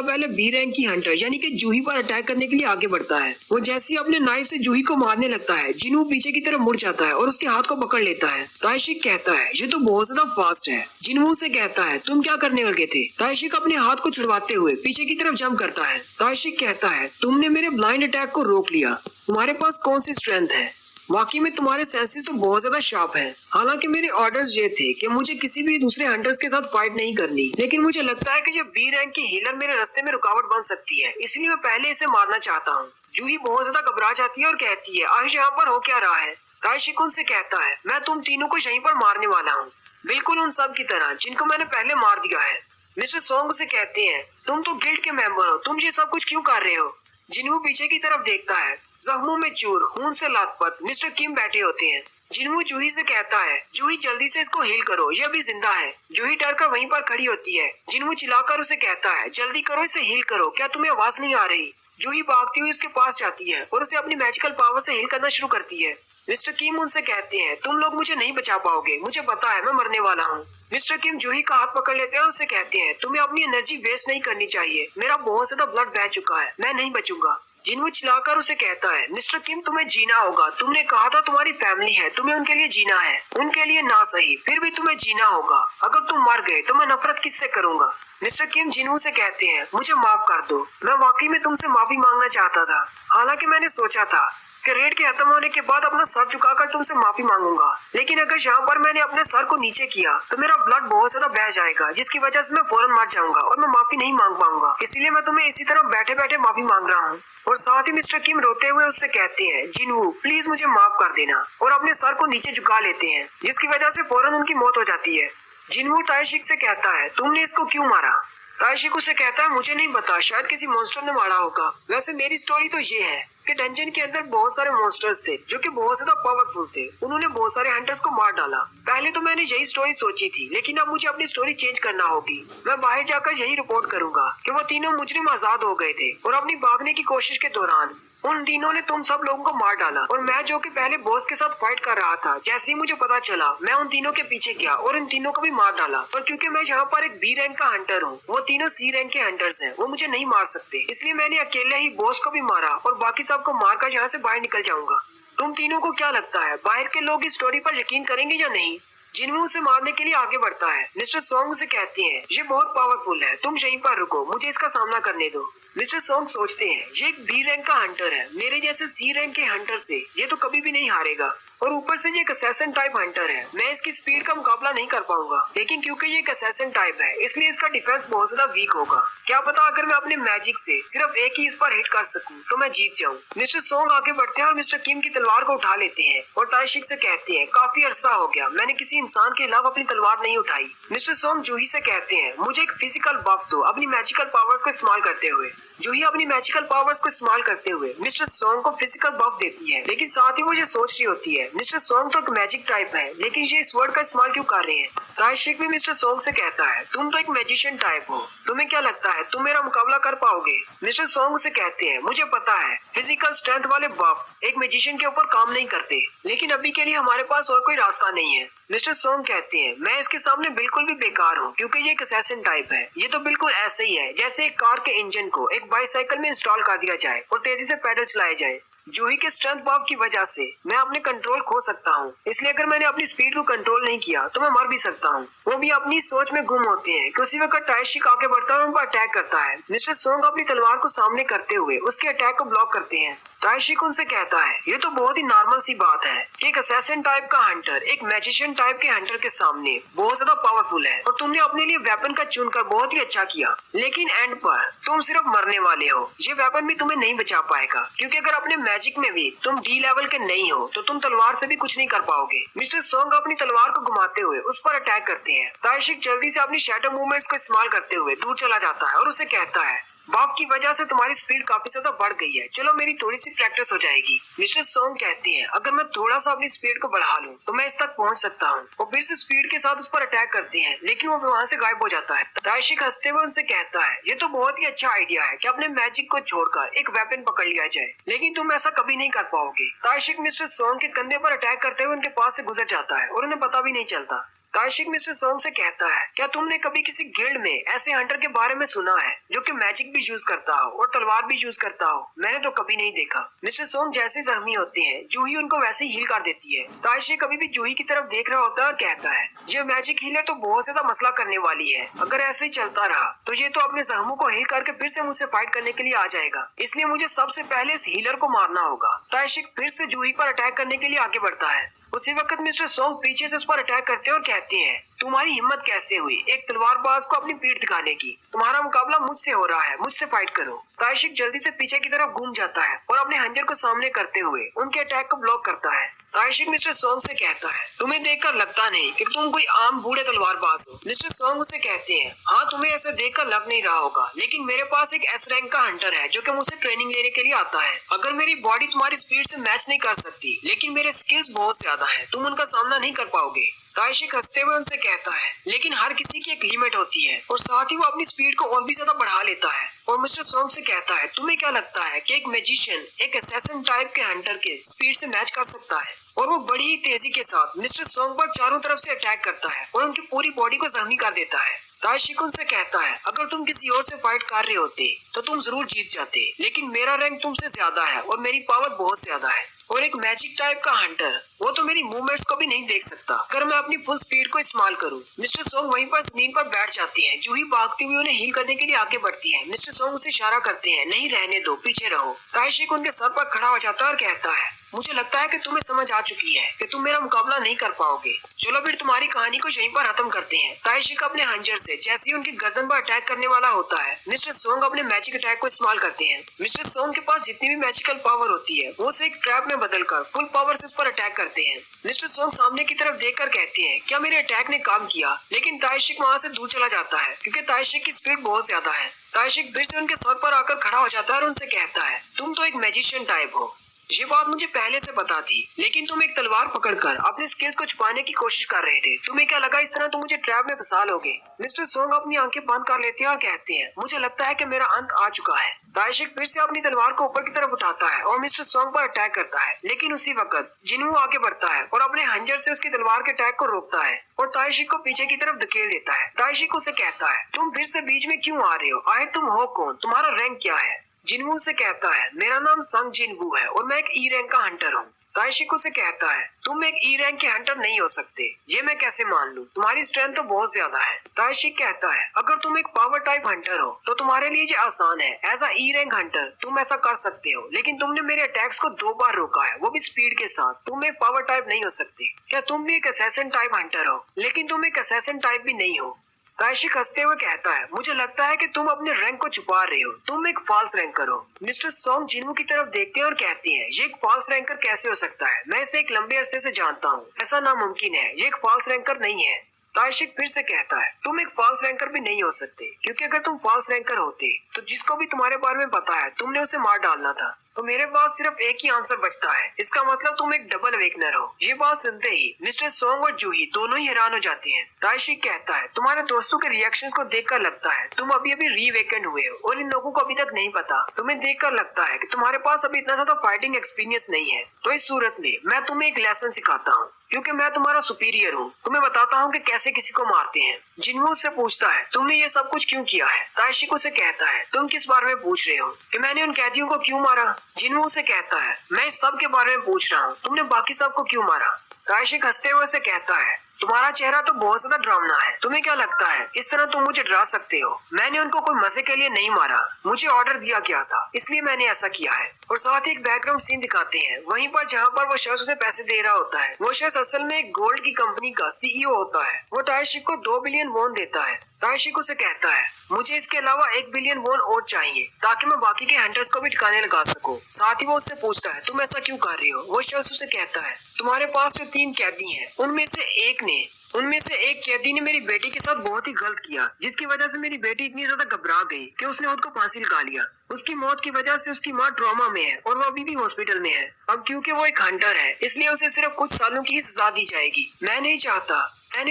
पहले बी रैंक की हंटर यानी कि जूही पर अटैक करने के लिए आगे बढ़ता है। वो जैसे ही अपने नाइफ से जूही को मारने लगता है, जिन्हों पीछे की तरफ मुड़ जाता है और उसके हाथ को पकड़ लेता है। ताइशिक कहता है, ये तो बहुत ज्यादा फास्ट है। जिन्हों से कहता है, तुम क्या करने लगे थे? ताइशिक अपने हाथ को छुड़वाते हुए पीछे की तरफ जंप करता है। ताइशिक कहता है, तुमने मेरे ब्लाइंड अटैक को रोक लिया। तुम्हारे पास कौन सी स्ट्रेंथ है? वाकई में तुम्हारे सेंसेस तो बहुत ज्यादा शार्प हैं। हालांकि मेरे ऑर्डर्स ये थे कि मुझे किसी भी दूसरे हंटर्स के साथ फाइट नहीं करनी, लेकिन मुझे लगता है कि ये बी रैंक की हीलर मेरे रास्ते में रुकावट बन सकती है, इसलिए मैं पहले इसे मारना चाहता हूँ। जूही बहुत ज्यादा घबरा जाती है और कहती है, आखिर यहाँ पर हो क्या रहा है? ताइशिक उनसे कहता है, मैं तुम तीनों को यहीं पर मारने वाला हूँ, बिल्कुल उन सब की तरह जिनको मैंने पहले मार दिया है। मिस्टर सोंग से कहते हैं, तुम तो गिल्ड के मेंबर हो, तुम ये सब कुछ क्यों कर रहे हो? जिन्हों पीछे की तरफ देखता है, जख्मों में चूर, खून से लथपथ मिस्टर किम बैठे होते हैं। जिन्हों जूही से कहता है, जूही जल्दी से इसको हील करो, ये अभी जिंदा है। जूही डर कर वहीं पर खड़ी होती है। जिन्हों चिल्लाकर उसे कहता है, जल्दी करो, इसे हील करो, क्या तुम्हें आवाज नहीं आ रही? जूही भागती हुई उसके पास जाती है और उसे अपनी मैजिकल पावर से हील करना शुरू करती है। मिस्टर किम उनसे कहते हैं, तुम लोग मुझे नहीं बचा पाओगे, मुझे पता है, मैं मरने वाला हूँ। मिस्टर किम जूही का हाथ पकड़ लेते हैं और उससे कहते हैं, तुम्हें अपनी एनर्जी वेस्ट नहीं करनी चाहिए, मेरा बहुत ज्यादा ब्लड बह चुका है, मैं नहीं बचूंगा। जिन्हों चिल्लाकर उसे कहता है, मिस्टर किम तुम्हें जीना होगा, तुमने कहा था तुम्हारी फैमिली है, तुम्हें उनके लिए जीना है, उनके लिए ना सही फिर भी तुम्हें जीना होगा। अगर तुम मर गए तो मैं नफरत किससे करूंगा? मिस्टर किम जिन्हों से कहते हैं, मुझे माफ कर दो, मैं वाकई में तुमसे माफी मांगना चाहता था। हालांकि मैंने सोचा था कि रेड के खत्म होने के बाद अपना सर झुकाकर तुमसे माफी मांगूंगा, लेकिन अगर यहाँ पर मैंने अपने सर को नीचे किया तो मेरा ब्लड बहुत ज्यादा बह जाएगा, जिसकी वजह से मैं फौरन मर जाऊंगा और मैं माफी नहीं मांग पाऊंगा, इसीलिए मैं तुम्हें इसी तरह बैठे बैठे माफी मांग रहा हूँ। और साथ ही मिस्टर किम रोते हुए उससे कहते हैं, जिन्हों प्लीज मुझे माफ कर देना, और अपने सर को नीचे झुका लेते हैं, जिसकी वजह से फौरन उनकी मौत हो जाती है। जिन्हों ताइशिक से कहता है, तुमने इसको क्यों मारा? ताइशिक उसे कहता है, मुझे नहीं पता, शायद किसी मॉन्स्टर ने मारा होगा। वैसे मेरी स्टोरी तो ये है कि डंजन के अंदर बहुत सारे मॉन्स्टर्स थे जो कि बहुत ज्यादा पावरफुल थे, उन्होंने बहुत सारे हंटर्स को मार डाला। पहले तो मैंने यही स्टोरी सोची थी, लेकिन अब मुझे अपनी स्टोरी चेंज करना होगी। मैं बाहर जाकर यही रिपोर्ट करूंगा कि वो तीनों मुजरिम आजाद हो गए थे और अपनी भागने की कोशिश के दौरान उन तीनों ने तुम सब लोगों को मार डाला, और मैं जो कि पहले बॉस के साथ फाइट कर रहा था, जैसे ही मुझे पता चला मैं उन तीनों के पीछे गया और इन तीनों को भी मार डाला। पर क्योंकि मैं यहाँ पर एक बी रैंक का हंटर हूँ, वो तीनों सी रैंक के हंटर्स हैं, वो मुझे नहीं मार सकते, इसलिए मैंने अकेले ही बॉस को भी मारा और बाकी सबको मारकर यहाँ से बाहर निकल जाऊंगा। तुम तीनों को क्या लगता है, बाहर के लोग इस स्टोरी पर यकीन करेंगे या नहीं? जिन्हों उसे मारने के लिए आगे बढ़ता है। मिस्टर सोंग से कहते हैं, ये बहुत पावरफुल है, तुम यहीं पर रुको, मुझे इसका सामना करने दो। मिस्टर सोंग सोचते हैं, ये एक बी रैंक का हंटर है, मेरे जैसे सी रैंक के हंटर से ये तो कभी भी नहीं हारेगा, और ऊपर से ये एक असैसिन टाइप हंटर है, मैं इसकी स्पीड का मुकाबला नहीं कर पाऊंगा। लेकिन क्योंकि ये एक असैसिन टाइप है, इसलिए इसका डिफेंस बहुत ज्यादा वीक होगा। क्या पता अगर मैं अपने मैजिक से सिर्फ एक ही इस पर हिट कर सकूं तो मैं जीत जाऊं। मिस्टर सोंग आगे बढ़ते हैं और मिस्टर किम की तलवार को उठा लेते हैं और ताइशिक से कहते हैं, काफी अरसा हो गया मैंने किसी इंसान के अलावा अपनी तलवार नहीं उठाई। मिस्टर सोंग जूही से कहते हैं, मुझे एक फिजिकल बफ दो अपनी मैजिकल पावर्स को इस्तेमाल करते हुए। जूही अपनी मैजिकल पावर्स को इस्तेमाल करते हुए मिस्टर सोंग को फिजिकल बफ देती है, लेकिन साथ ही वो ये सोच रही होती है, मिस्टर सोंग तो एक मैजिक टाइप है, लेकिन ये इस वर्ड का इस्तेमाल क्यों कर रहे हैं? ताइशिक भी मिस्टर सोंग से कहता है, तुम तो एक मैजिशियन टाइप हो, तुम्हें क्या लगता है तुम मेरा मुकाबला कर पाओगे? मिस्टर सोंग से कहते हैं, मुझे पता है फिजिकल स्ट्रेंथ वाले बफ एक मैजिशियन के ऊपर काम नहीं करते, लेकिन अभी के लिए हमारे पास और कोई रास्ता नहीं है। मिस्टर सोंग कहते हैं, मैं इसके सामने बिल्कुल भी बेकार हूँ, क्योंकि ये एक असैसिन टाइप है। ये तो बिल्कुल ऐसे ही है जैसे एक कार के इंजन को एक बाइसाइकिल में इंस्टॉल कर दिया जाए और तेजी से पैडल चलाए जाए। जूही के स्ट्रेंथ बफ की वजह से मैं अपने कंट्रोल खो सकता हूँ, इसलिए अगर मैंने अपनी स्पीड को कंट्रोल नहीं किया तो मैं मर भी सकता हूँ। वो भी अपनी सोच में गुम होते हैं कि उसी वक्त ताइशिक आगे बढ़ता है और उन पर अटैक करता है। मिस्टर सोंग अपनी तलवार को सामने करते हुए उसके अटैक को ब्लॉक करते हैं। ताइशिक उनसे कहता है ये तो बहुत ही नॉर्मल सी बात है कि एक असैसिन टाइप का हंटर एक मैजिशियन टाइप के हंटर के सामने बहुत ज्यादा पावरफुल है और तुमने अपने लिए वेपन का चुनकर बहुत ही अच्छा किया, लेकिन एंड पर तुम सिर्फ मरने वाले हो। ये वेपन भी तुम्हें नहीं बचा पाएगा क्योंकि अगर अपने मैजिक में भी तुम डी लेवल के नहीं हो तो तुम तलवार से भी कुछ नहीं कर पाओगे। मिस्टर सोंग अपनी तलवार को घुमाते हुए उस पर अटैक करते हैं। ताइशिक जल्दी से अपनी शैडो मूवमेंट्स को इस्तेमाल करते हुए दूर चला जाता है और उसे कहता है बाप की वजह से तुम्हारी स्पीड काफी ज्यादा बढ़ गई है, चलो मेरी थोड़ी सी प्रैक्टिस हो जाएगी। मिस्टर सोंग कहते हैं अगर मैं थोड़ा सा अपनी स्पीड को बढ़ा लूं तो मैं इस तक पहुंच सकता हूं। वो फिर से स्पीड के साथ उस पर अटैक करते हैं लेकिन वो वहां से गायब हो जाता है। ताइशिक हंसते हुए उनसे कहता है ये तो बहुत ही अच्छा आइडिया है कि अपने मैजिक को छोड़कर एक वेपन पकड़ लिया जाए, लेकिन तुम ऐसा कभी नहीं कर पाओगे। ताइशिक मिस्टर सोंग के कंधे पर अटैक करते हुए उनके पास से गुजर जाता है और उन्हें पता भी नहीं चलता। ताइशिक मिस्टर सोंग से कहता है क्या तुमने कभी किसी गिल्ड में ऐसे हंटर के बारे में सुना है जो कि मैजिक भी यूज करता हो और तलवार भी यूज करता हो? मैंने तो कभी नहीं देखा। मिस्टर सोंग जैसे जख्मी होते हैं जूही उनको वैसे हील कर देती है। ताइशिक कभी भी जूही की तरफ देख रहा होता है और कहता है ये मैजिक हीलर तो बहुत ज्यादा मसला करने वाली है, अगर ऐसे ही चलता रहा तो ये तो अपने जख्मों को हील करके फिर से मुझसे फाइट करने के लिए आ जाएगा, इसलिए मुझे सबसे पहले इस हीलर को मारना होगा। ताइशिक फिर से जूही पर अटैक करने के लिए आगे बढ़ता है। उसी वक्त मिस्टर सोंग पीछे से उस पर अटैक करते हैं और कहते हैं तुम्हारी हिम्मत कैसे हुई एक तलवारबाज को अपनी पीठ दिखाने की? तुम्हारा मुकाबला मुझसे हो रहा है, मुझसे फाइट करो। ताइशिक जल्दी से पीछे की तरफ घूम जाता है और अपने हंजर को सामने करते हुए उनके अटैक को ब्लॉक करता है। ताइशिक मिस्टर सोंग से कहता है तुम्हें देखकर लगता नहीं कि तुम कोई आम बूढ़े तलवारबाज हो। मिस्टर सोंग उसे कहते हैं हाँ तुम्हें ऐसे देखकर लग नहीं रहा होगा, लेकिन मेरे पास एक एस रैंक का हंटर है जो कि मुझसे ट्रेनिंग लेने के लिए आता है। अगर मेरी बॉडी तुम्हारी स्पीड से मैच नहीं कर सकती लेकिन मेरे स्किल्स बहुत ज्यादा है, तुम उनका सामना नहीं कर पाओगे। ताइशिक हंसते हुए उनसे कहता है लेकिन हर किसी की एक लिमिट होती है और साथ ही वो अपनी स्पीड को और भी ज्यादा बढ़ा लेता है। और मिस्टर सोंग से कहता है तुम्हें क्या लगता है कि एक मैजिशियन एक असैसिन टाइप के हंटर के स्पीड से मैच कर सकता है? और वो बड़ी ही तेजी के साथ मिस्टर सोंग पर चारों तरफ से अटैक करता है और उनकी पूरी बॉडी को जख्मी कर देता है। ताइशिक उनसे कहता है अगर तुम किसी और से फाइट कर रहे होते तो तुम जरूर जीत जाते, लेकिन मेरा रैंक तुमसे ज्यादा है और मेरी पावर बहुत ज्यादा है और एक मैजिक टाइप का हंटर वो तो मेरी मूवमेंट्स को भी नहीं देख सकता अगर मैं अपनी फुल स्पीड को इस्तेमाल करूं। मिस्टर सोंग वहीं पर जमीन पर बैठ जाती हैं। जूही भागती हुई उन्हें हील करने के लिए आगे बढ़ती है। मिस्टर सोंग उसे इशारा करते हैं नहीं रहने दो, पीछे रहो। ताइशिक उनके सर पर खड़ा हो जाता है और कहता है मुझे लगता है कि तुम्हें समझ आ चुकी है कि तुम मेरा मुकाबला नहीं कर पाओगे, चलो फिर तुम्हारी कहानी को यहीं पर खत्म करते हैं। ताइशिक अपने हंजर से जैसे ही उनकी गर्दन पर अटैक करने वाला होता है मिस्टर सोंग अपने मैजिक अटैक को इस्तेमाल करते हैं। मिस्टर सोंग के पास जितनी भी मैजिकल पावर होती है वो उसे एक ट्रैप में बदलकर फुल पावर से उस पर अटैक करते हैं। मिस्टर सोंग सामने की तरफ देखकर कहते हैं क्या मेरे अटैक ने काम किया? लेकिन ताइशिक वहाँ से दूर चला जाता है क्योंकि ताइशिक की स्पीड बहुत ज्यादा है। ताइशिक फिर से उनके सर पर आकर खड़ा हो जाता है और उनसे कहता है तुम तो एक मैजिशियन टाइप हो, ये बात मुझे पहले से पता थी, लेकिन तुम एक तलवार पकड़कर अपने स्किल्स को छुपाने की कोशिश कर रहे थे। तुम्हें क्या लगा इस तरह तुम मुझे ट्रैप में फंसा लोगे? मिस्टर सोंग अपनी आंखें बंद कर लेते हैं और कहते हैं मुझे लगता है कि मेरा अंत आ चुका है। ताइशिक फिर से अपनी तलवार को ऊपर की तरफ उठाता है और मिस्टर सोंग पर अटैक करता है, लेकिन उसी वक्त जिनवू आगे बढ़ता है और अपने हंजर से उसकी तलवार के अटैक को रोकता है और ताइशिक को पीछे की तरफ धकेल देता है। ताइशिक उसे कहता है तुम फिर से बीच में क्यों आ रहे हो? आए तुम हो कौन? तुम्हारा रैंक क्या है? जिनवू से कहता है मेरा नाम संग जिनवू है और मैं एक ई रैंक का हंटर हूँ। ताइशिक उसे कहता है तुम एक ई रैंक के हंटर नहीं हो सकते, ये मैं कैसे मान लूं? तुम्हारी स्ट्रेंथ तो बहुत ज्यादा है। ताइशिक कहता है अगर तुम एक पावर टाइप हंटर हो तो तुम्हारे लिए ये आसान है, as a E rank hunter तुम ऐसा कर सकते हो, लेकिन तुमने मेरे अटैक्स को 2 बार रोका है, वो भी स्पीड के साथ। तुम एक पावर टाइप नहीं हो सकते। क्या तुम भी एक असैसिन टाइप हंटर हो? लेकिन तुम एक असैसिन टाइप भी नहीं हो। ताइशिक हंसते हुए कहता है मुझे लगता है कि तुम अपने रैंक को छुपा रहे हो, तुम एक फॉल्स रैंकर हो। मिस्टर सोंग जिनवू की तरफ देखते हैं और कहते हैं ये एक फॉल्स रैंकर कैसे हो सकता है? मैं इसे एक लंबे अरसे से जानता हूँ, ऐसा नामुमकिन है, ये एक फॉल्स रैंकर नहीं है। ताइशिक फिर से कहता है तुम एक फॉल्स रैंकर भी नहीं हो सकते, क्योंकि अगर तुम फॉल्स रैंकर होते तो जिसको भी तुम्हारे बारे में पता है तुमने उसे मार डालना था। तो मेरे पास सिर्फ एक ही आंसर बचता है, इसका मतलब तुम एक डबल अवेकनर हो। ये बात सुनते ही मिस्टर सोंग और जूही दोनों ही हैरान हो जाते हैं। ताइशिक कहता है तुम्हारे दोस्तों के रिएक्शंस को देखकर लगता है तुम अभी अभी रीवेकेंड हुए हो और इन लोगों को अभी तक नहीं पता। तुम्हें देखकर लगता है कि तुम्हारे पास अभी इतना ज्यादा फाइटिंग एक्सपीरियंस नहीं है। तो इस सूरत में मैं तुम्हें एक लेसन सिखाता हूँ, क्योंकि मैं तुम्हारा सुपीरियर हूँ। तुम्हें बताता हूँ कि कैसे किसी को मारते हैं। जिनवू उससे पूछता है तुमने ये सब कुछ क्यों किया है? ताइशिक उसे कहता है तुम किस बारे में पूछ रहे हो कि मैंने उन कैदियों को क्यों मारा? जिनवू उसे कहता है मैं इस सब के बारे में पूछ रहा हूँ, तुमने बाकी सबको क्यों मारा? ताइशिक हंसते हुए उसे कहता है तुम्हारा चेहरा तो बहुत ज्यादा डरावना है। तुम्हें क्या लगता है इस तरह तुम मुझे डरा सकते हो? मैंने उनको कोई मजे के लिए नहीं मारा, मुझे ऑर्डर दिया गया था, इसलिए मैंने ऐसा किया है। और साथ ही एक बैकग्राउंड सीन दिखाते हैं वहीं पर जहाँ पर वो शख्स उसे पैसे दे रहा होता है। वो शख्स असल में एक गोल्ड की कंपनी का सीईओ होता है। वो तायशिक को 2 बिलियन वॉन देता है। तायशिक उसे कहता है मुझे इसके अलावा 1 बिलियन वॉन और चाहिए ताकि मैं बाकी के हंटर्स को भी ठिकाने लगा सकूं। साथ ही वो उससे पूछता है तुम ऐसा क्यों कर रहे हो? वो शख्स उसे कहता है तुम्हारे पास जो 3 कैदी हैं उनमें से एक कैदी ने मेरी बेटी के साथ बहुत ही गलत किया, जिसकी वजह से मेरी बेटी इतनी ज्यादा घबरा गई कि उसने खुद को फांसी लगा लिया। उसकी मौत की वजह से उसकी माँ ट्रॉमा में है और वो अभी भी हॉस्पिटल में है। अब क्योंकि वो एक हंटर है इसलिए उसे सिर्फ कुछ सालों की ही सजा दी जाएगी। मैं नहीं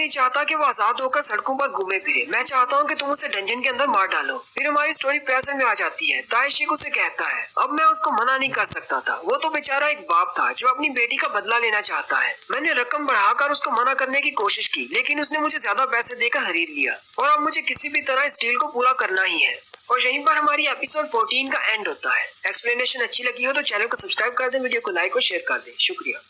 चाहता कि वो आजाद होकर सड़कों पर घूमे फिरे। मैं चाहता हूँ कि तुम उसे डंजन के अंदर मार डालो। फिर हमारी स्टोरी प्रेजेंट में आ जाती है। तायशिक उसे कहता है अब मैं उसको मना नहीं कर सकता था। वो तो बेचारा एक बाप था जो अपनी बेटी का बदला लेना चाहता है। मैंने रकम बढ़ाकर उसको मना करने की कोशिश की लेकिन उसने मुझे ज्यादा पैसे देकर खरीद लिया और अब मुझे किसी भी तरह इस डील को पूरा करना ही है। और यहीं पर हमारी एपिसोड 14 का एंड होता है। एक्सप्लेनेशन अच्छी लगी हो तो चैनल को सब्सक्राइब कर दें, वीडियो को लाइक और शेयर कर दें। शुक्रिया।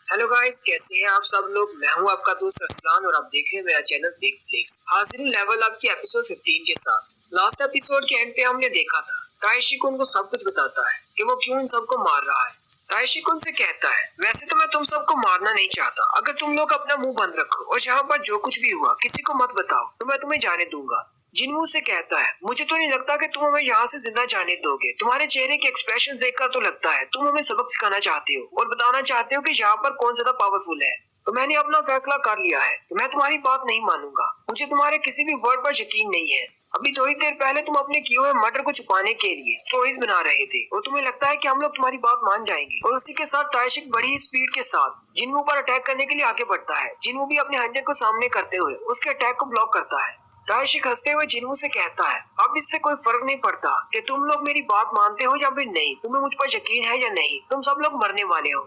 हेलो गाइस, कैसे हैं आप सब लोग? मैं हूं आपका दोस्त असलान और आप देख रहे हैं मेरा चैनल बिग फ्लिक्स। हाजिर लेवल अप की एपिसोड 15 के साथ। लास्ट एपिसोड के एंड पे हमने देखा था तायशिक उनको सब कुछ बताता है कि वो क्यों इन सबको मार रहा है। तायशिक उनसे कहता है वैसे तो मैं तुम सबको मारना नहीं चाहता, अगर तुम लोग अपना मुंह बंद रखो और यहाँ पर जो कुछ भी हुआ किसी को मत बताओ तो मैं तुम्हें जाने दूंगा। जिन्हों से कहता है मुझे तो नहीं लगता कि तुम हमें यहाँ से जिंदा जाने दोगे। तुम्हारे चेहरे के एक्सप्रेशन देखकर तो लगता है तुम हमें सबक सिखाना चाहते हो और बताना चाहते हो कि यहाँ पर कौन ज्यादा पावरफुल है। तो मैंने अपना फैसला कर लिया है। तो मैं तुम्हारी बात नहीं मानूंगा। मुझे तुम्हारे किसी भी वर्ड पर यकीन नहीं है। अभी थोड़ी देर पहले तुम अपने किए हुए मर्डर को छुपाने के लिए स्टोरीज बना रहे थे और तुम्हें लगता है कि हम लोग तुम्हारी बात मान जाएंगे। और उसी के साथ तायशिक बड़ी स्पीड के साथ जिन्हों पर अटैक करने के लिए आगे बढ़ता है। जिन्हों भी अपने हंजर को सामने करते हुए उसके अटैक को ब्लॉक करता है। तायशिक हंसते हुए जिन्हों से कहता है अब इससे कोई फर्क नहीं पड़ता कि तुम लोग मेरी बात मानते हो या फिर नहीं, तुम्हें मुझ पर यकीन है या नहीं, तुम सब लोग मरने वाले हो।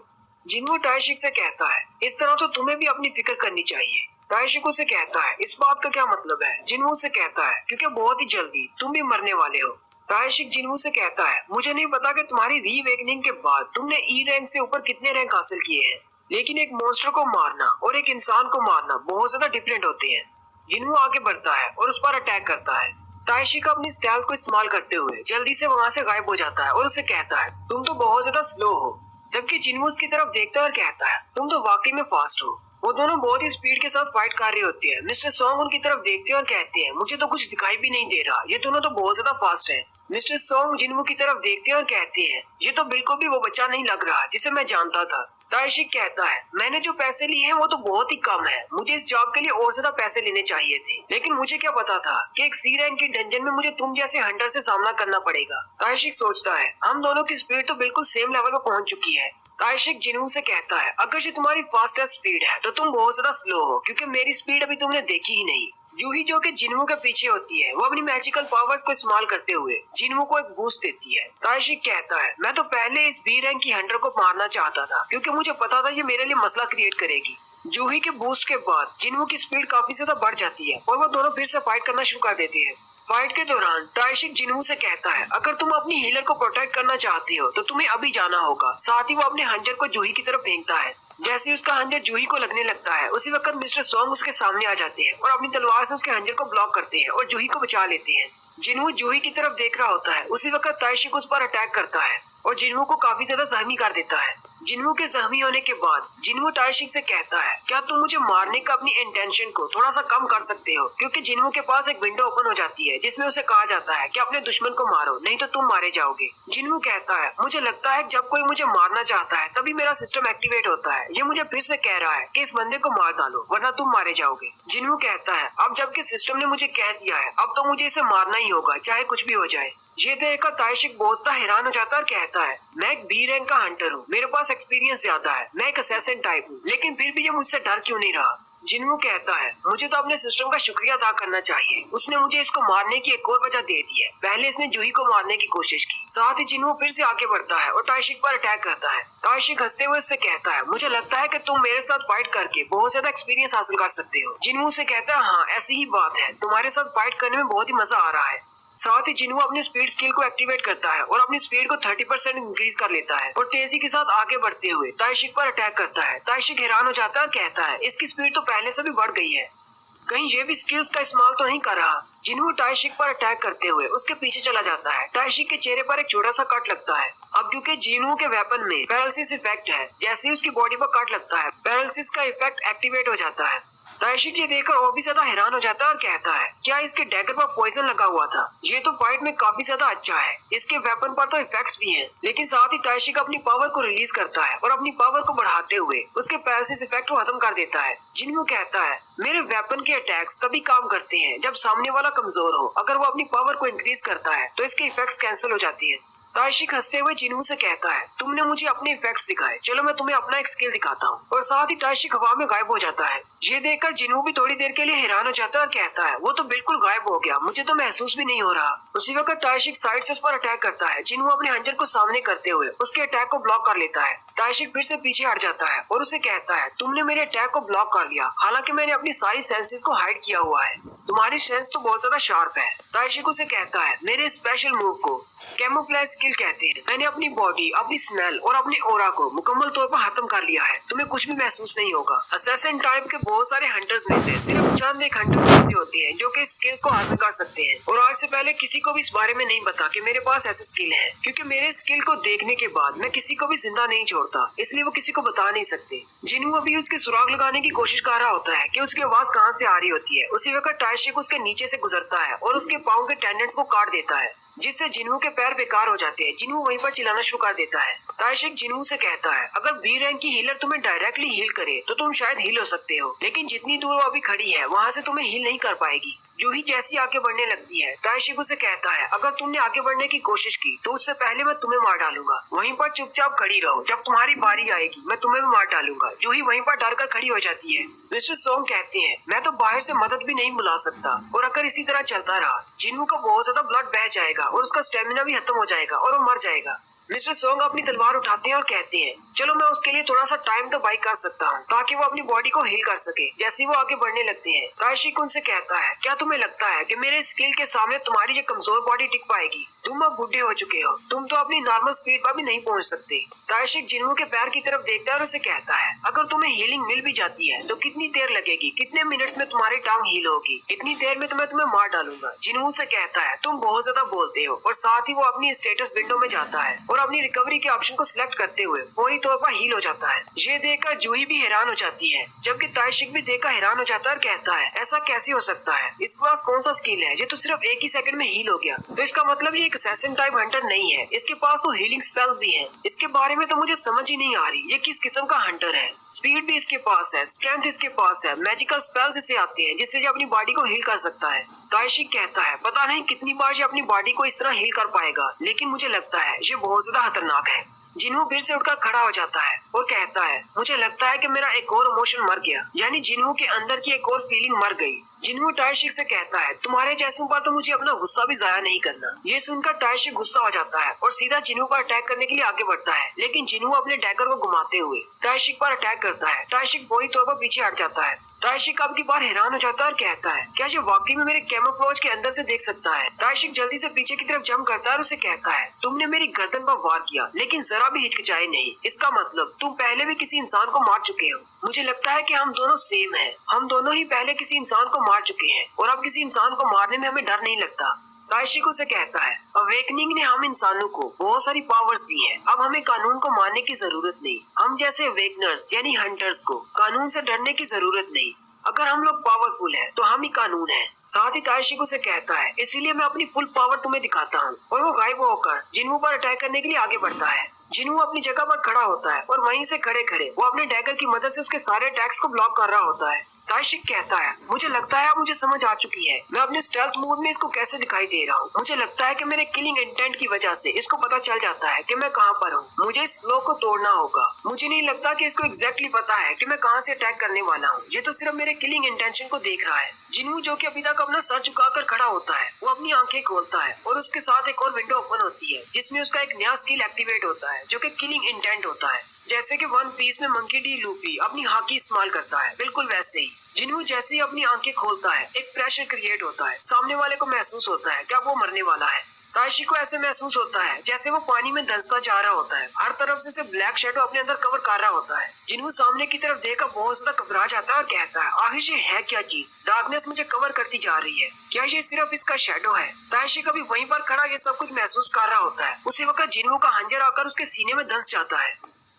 जिन्हों तायशिक से कहता है इस तरह तो तुम्हें भी अपनी फिक्र करनी चाहिए। तायशिक उसे कहता है इस बात का क्या मतलब है? जिन्हों से कहता है क्योंकि बहुत ही जल्दी तुम भी मरने वाले हो। तायशिक जिन्हों से कहता है मुझे नहीं पता कि तुम्हारी रीअवेकनिंग के बाद तुमने ई रैंक से ऊपर कितने रैंक हासिल किए हैं, लेकिन एक मॉन्स्टर को मारना और एक इंसान को मारना बहुत ज्यादा डिफरेंट होते हैं। जिन्हों आगे बढ़ता है और उस पर अटैक करता है। तायशिक अपनी स्टाइल को इस्तेमाल करते हुए जल्दी से वहाँ से गायब हो जाता है और उसे कहता है तुम तो बहुत ज्यादा स्लो हो। जबकि जिन्हों उसकी तरफ देखता है और कहता है तुम तो वाकई में फास्ट हो। वो दोनों बहुत ही स्पीड के साथ फाइट कर रहे होते हैं। मिस्टर सॉन्ग उनकी तरफ देखते हैं और कहते हैं मुझे तो कुछ दिखाई भी नहीं दे रहा, ये दोनों तो बहुत ज्यादा फास्ट है। मिस्टर सॉन्ग जिन्हों की तरफ देखते हैं और कहते हैं ये तो बिल्कुल भी वो बच्चा नहीं लग रहा जिसे मैं जानता था। तायशिक कहता है मैंने जो पैसे लिए हैं वो तो बहुत ही कम है, मुझे इस जॉब के लिए और ज्यादा पैसे लेने चाहिए थे, लेकिन मुझे क्या पता था कि एक सी रैंक की डंजन में मुझे तुम जैसे हंटर से सामना करना पड़ेगा। तायशिक सोचता है हम दोनों की स्पीड तो बिल्कुल सेम लेवल पर पहुंच चुकी है। तायशिक जिन्हों से कहता है अगर ये तुम्हारी फास्टेस्ट स्पीड है तो तुम बहुत ज्यादा स्लो हो क्योंकि मेरी स्पीड अभी तुमने देखी ही नहीं। जूही जो कि जिन्हों के पीछे होती है वो अपनी मैजिकल पावर्स को इस्तेमाल करते हुए जिन्हों को एक बूस्ट देती है। तायशिक कहता है मैं तो पहले इस बी रैंक की हंटर को मारना चाहता था क्योंकि मुझे पता था ये मेरे लिए मसला क्रिएट करेगी। जूही के बूस्ट के बाद जिन्हों की स्पीड काफी ज्यादा बढ़ जाती है और वो दोनों फिर से फाइट करना शुरू कर देते हैं। फाइट के दौरान तायशिक जिन्हों से कहता है अगर तुम अपनी हीलर को प्रोटेक्ट करना चाहती हो तो तुम्हें अभी जाना होगा। साथ ही वो अपने हंजर को जूही की तरफ फेंकता है। जैसे ही उसका हंजर जूही को लगने लगता है उसी वक्त मिस्टर सॉन्ग उसके सामने आ जाते हैं और अपनी तलवार से उसके हंजर को ब्लॉक करते हैं और जूही को बचा लेते हैं। जिन्हों जूही की तरफ देख रहा होता है उसी वक्त तायशिक उस पर अटैक करता है और जिन्हों को काफी ज्यादा जख्मी कर देता है। जिन्हों के जख्मी होने के बाद जिन्हों तायशिक से कहता है क्या तुम मुझे मारने का अपनी इंटेंशन को थोड़ा सा कम कर सकते हो, क्योंकि जिन्हों के पास एक विंडो ओपन हो जाती है जिसमें उसे कहा जाता है कि अपने दुश्मन को मारो नहीं तो तुम मारे जाओगे। जिन्हों कहता है मुझे लगता है जब कोई मुझे मारना चाहता है तभी मेरा सिस्टम एक्टिवेट होता है, ये मुझे फिर से कह रहा है कि इस बंदे को मार डालो वरना तुम मारे जाओगे। जिन्हों कहता है अब जबकि सिस्टम ने मुझे कह दिया है अब तो मुझे इसे मारना ही होगा चाहे कुछ भी हो जाए। ये देखकर तायशिक बहुत ज्यादा हैरान हो जाता है और कहता है मैं एक बी रैंक का हंटर हूँ, मेरे पास एक्सपीरियंस ज्यादा है, मैं एक असैसिन टाइप हूँ, लेकिन फिर भी ये मुझसे डर क्यों नहीं रहा। जिन्हों कहता है मुझे तो अपने सिस्टम का शुक्रिया अदा करना चाहिए, उसने मुझे इसको मारने की एक और वजह दे दी है। पहले इसने जूही को मारने की कोशिश की। साथ ही जिन्हों फिर से आगे बढ़ता है और तायशिक पर अटैक करता है। तायशिक हंसते हुए उससे कहता है मुझे लगता है कि तुम मेरे साथ फाइट करके बहुत ज्यादा एक्सपीरियंस हासिल कर सकते हो। जिन्हों से कहता है हाँ ऐसी ही बात है, तुम्हारे साथ फाइट करने में बहुत ही मजा आ रहा है। साथ ही जिन्हू अपनी स्पीड स्किल को एक्टिवेट करता है और अपनी स्पीड को 30% इंक्रीज कर लेता है और तेजी के साथ आगे बढ़ते हुए ताइशिक पर अटैक करता है। ताइशिक हैरान हो जाता है और कहता है इसकी स्पीड तो पहले से भी बढ़ गई है, कहीं ये भी स्किल्स का इस्तेमाल तो नहीं कर रहा। जिन्हू ताइशिक पर अटैक करते हुए उसके पीछे चला जाता है। ताइशिक के चेहरे पर एक छोटा सा कट लगता है। अब क्योंकि जिन्हू के वेपन में पैरालिसिस इफेक्ट है, जैसे ही उसकी बॉडी पर कट लगता है पैरालिसिस का इफेक्ट एक्टिवेट हो जाता है। ताइशिक ये देखकर और भी ज्यादा हैरान हो जाता है और कहता है क्या इसके डैगर पर पॉइजन लगा हुआ था? ये तो फाइट में काफी ज्यादा अच्छा है, इसके वेपन पर तो इफेक्ट्स भी हैं। लेकिन साथ ही ताइशिक अपनी पावर को रिलीज करता है और अपनी पावर को बढ़ाते हुए उसके पैरालिसिस इफेक्ट को खत्म कर देता है। जिन्हू कहता है मेरे वेपन के अटैक्स तभी काम करते हैं जब सामने वाला कमजोर हो, अगर वो अपनी पावर को इंक्रीज करता है तो इसके इफेक्ट्स कैंसिल हो जाती है। ताइशिक हंसते हुए जिन्हू से कहता है तुमने मुझे अपने इफेक्ट्स दिखाए, चलो मैं तुम्हें अपना एक स्किल दिखाता हूँ। और साथ ही ताइशिक हवा में गायब हो जाता है। ये देखकर जिन्हू भी थोड़ी देर के लिए हैरान हो जाता है और कहता है वो तो बिल्कुल गायब हो गया, मुझे तो महसूस भी नहीं हो रहा। उसी वक्त ताइशिक साइड से उस पर अटैक करता है। जिन्हू अपने हंजर को सामने करते हुए उसके अटैक को ब्लॉक कर लेता है। ताइशिक फिर से पीछे हट जाता है और उसे कहता है तुमने मेरे अटैक को ब्लॉक कर लिया, हालांकि मैंने अपनी सारी सेंसेस को हाइड किया हुआ है। तुम्हारी सेंस तो बहुत ज्यादा शार्प है। ताइशिक उसे कहता है मेरे स्पेशल मूव को कैमोफ्लेज स्किल कहते हैं। मैंने अपनी बॉडी, अपनी स्मेल और अपने ओरा को मुकम्मल तौर पर खत्म कर लिया है, तुम्हें कुछ भी महसूस नहीं होगा। असैसिन टाइप के बहुत सारे हंटर्स में से सिर्फ चंद एक हंटर्स ऐसे होते हैं जो कि स्किल्स को हासिल कर सकते हैं। और आज से पहले किसी को भी इस बारे में नहीं पता कि मेरे पास ऐसे स्किल है, क्योंकि मेरे स्किल को देखने के बाद मैं किसी को भी जिंदा नहीं छोड़ता, इसलिए वो किसी को बता नहीं सकते। जिन्हू अभी उसके सुराग लगाने की कोशिश कर रहा होता है कि उसकी आवाज कहाँ से आ रही होती है। उसी वक्त ताइशिक उसके नीचे से गुजरता है और उसके पाँव के टेंडेंट्स को काट देता है, जिससे जिन्हू के पैर बेकार हो जाते हैं। जिन्हू वहीं पर चिल्लाना शुरू कर देता है। ताइशिक जिन्हू से कहता है अगर बी रैंक की हीलर तुम्हें डायरेक्टली हील करे तो तुम शायद हील हो सकते हो, लेकिन जितनी दूर वो अभी खड़ी है वहाँ से तुम्हें हील नहीं कर पाएगी। जूही जैसी आगे बढ़ने लगती है, ताइशिक उसे कहता है अगर तुमने आगे बढ़ने की कोशिश की तो उससे पहले मैं तुम्हें मार डालूंगा। वहीं पर चुपचाप खड़ी रहो, जब तुम्हारी बारी आएगी मैं तुम्हें भी मार डालूंगा। जूही वहीं पर डर कर खड़ी हो जाती है। मिस्टर सोंग कहते हैं मैं तो बाहर से मदद भी नहीं बुला सकता, और अगर इसी तरह चलता रहा जिन्हू का बहुत ज्यादा ब्लड बह जाएगा और उसका स्टेमिना भी खत्म हो जाएगा और वो मर जाएगा। मिस्टर सोंग अपनी तलवार उठाते हैं और कहते हैं चलो मैं उसके लिए थोड़ा सा टाइम तो बाई कर सकता हूँ ताकि वो अपनी बॉडी को हील कर सके। जैसे वो आगे बढ़ने लगते हैं ताइशिक उनसे कहता है क्या तुम्हें लगता है कि मेरे स्किल के सामने तुम्हारी ये कमजोर बॉडी टिक पाएगी? तुम अब बूढ़े हो चुके हो, तुम तो अपनी नॉर्मल स्पीड पर भी नहीं पहुँच सकते। ताइशिक जिन्हू के पैर की तरफ देखता है और उसे कहता है अगर तुम्हें हीलिंग मिल भी जाती है तो कितनी देर लगेगी, कितने मिनट्स में तुम्हारी टांग हील होगी, इतनी देर में तो मैं तुम्हें मार डालूंगा। जिन्हू से कहता है तुम बहुत ज्यादा बोलते हो, और साथ ही वो अपनी स्टेटस विंडो में जाता है और अपनी रिकवरी के ऑप्शन को सिलेक्ट करते हुए फौरी तौर पर हील हो जाता है। ये देखकर जूही भी हैरान हो जाती है, जबकि ताइशिक भी देखकर हैरान हो जाता है और कहता है ऐसा कैसे हो सकता है, इसके पास कौन सा स्किल है, ये तो सिर्फ एक ही सेकंड में हील हो गया। तो इसका मतलब ये एक असैसिन टाइप हंटर नहीं है, इसके पास तो हीलिंग स्पेल्स भी हैं। इसके बारे में तो मुझे समझ ही नहीं आ रही ये किस किस्म का हंटर है। स्पीड भी इसके पास है, स्ट्रेंथ इसके पास है, मैजिकल स्पेल्स इसे आते हैं जिससे ये अपनी बॉडी को हील कर सकता है। ताइशिक कहता है पता नहीं कितनी बार ये अपनी बॉडी को इस तरह हील कर पाएगा, लेकिन मुझे लगता है ये बहुत ज्यादा खतरनाक है। जिन्हू फिर से उठकर खड़ा हो जाता है और कहता है मुझे लगता है कि मेरा एक और इमोशन मर गया, यानी जिन्हू के अंदर की एक और फीलिंग मर गई। जिन्हू ताइशिक से कहता है तुम्हारे जैसों पर तो मुझे अपना गुस्सा भी जाया नहीं करना। ये सुनकर ताइशिक गुस्सा हो जाता है और सीधा जिन्हू पर अटैक करने के लिए आगे बढ़ता है, लेकिन जिन्हू अपने डैगर को घुमाते हुए ताइशिक पर अटैक करता है। ताइशिक पूरी तौर पर पीछे हट जाता है। ताइशिक अब की बार हैरान हो जाता है और कहता है क्या ये वाकई में मेरे कैमोफ्लेज के अंदर से देख सकता है? ताइशिक जल्दी से पीछे की तरफ जंप करता है और उसे कहता है तुमने मेरी गर्दन पर वार किया, लेकिन जरा भी हिचकिचाए नहीं, इसका मतलब तुम पहले भी किसी इंसान को मार चुके हो। मुझे लगता है कि हम दोनों सेम हैं, हम दोनों ही पहले किसी इंसान को मार चुके हैं और अब किसी इंसान को मारने में हमें डर नहीं लगता। ताइशिक उसे कहता है अवेकनिंग ने हम इंसानों को बहुत सारी पावर्स दी हैं, अब हमें कानून को मानने की जरूरत नहीं। हम जैसे अवेकनर्स यानी हंटर्स को कानून से डरने की जरूरत नहीं। अगर हम लोग पावरफुल हैं तो हम ही कानून हैं। साथ ही ताइशिक उसे कहता है इसीलिए मैं अपनी फुल पावर तुम्हें दिखाता हूँ, और वो गायब होकर जिन्हू पर अटैक करने के लिए आगे बढ़ता है। जिन्हू अपनी जगह पर खड़ा होता है और वहीं से खड़े खड़े वो अपने डैगर की मदद से उसके सारे अटैक्स को ब्लॉक कर रहा होता है। ताइशिक कहता है मुझे लगता है अब मुझे समझ आ चुकी है मैं अपने स्टेल्थ मूव में इसको कैसे दिखाई दे रहा हूँ। मुझे लगता है कि मेरे किलिंग इंटेंट की वजह से इसको पता चल जाता है कि मैं कहाँ पर हूँ। मुझे इस फ्लो को तोड़ना होगा। मुझे नहीं लगता कि इसको एग्जैक्टली पता है कि मैं कहाँ से अटैक करने वाला हूँ, ये तो सिर्फ मेरे किलिंग इंटेंशन को देख रहा है। जिन्हू जो कि अभी तक अपना सर झुकाकर खड़ा होता है वो अपनी आंखें खोलता है और उसके साथ एक और विंडो ओपन होती है जिसमें उसका एक नया स्किल एक्टिवेट होता है जो कि किलिंग इंटेंट होता है। जैसे कि वन पीस में मंकी डी लूफी अपनी हाकी इस्तेमाल करता है, बिल्कुल वैसे ही जिन्हू जैसे ही अपनी आंखें खोलता है एक प्रेशर क्रिएट होता है। सामने वाले को महसूस होता है कि अब वो मरने वाला है। ताइशी को ऐसे महसूस होता है जैसे वो पानी में धंसता जा रहा होता है। हर तरफ से उसे ब्लैक शैडो अपने अंदर कवर कर रहा होता है। जिन्हू सामने की तरफ देखकर बहुत ज्यादा घबरा जाता है और कहता है, आखिर ये है क्या चीज? डार्कनेस मुझे कवर करती जा रही है। क्या ये सिर्फ इसका शैडो है? ताइशी कभी वहीं पर खड़ा ये सब कुछ महसूस कर रहा होता है। उसी वक्त जिन्हू का हंजर आकर उसके सीने में धंस जाता है।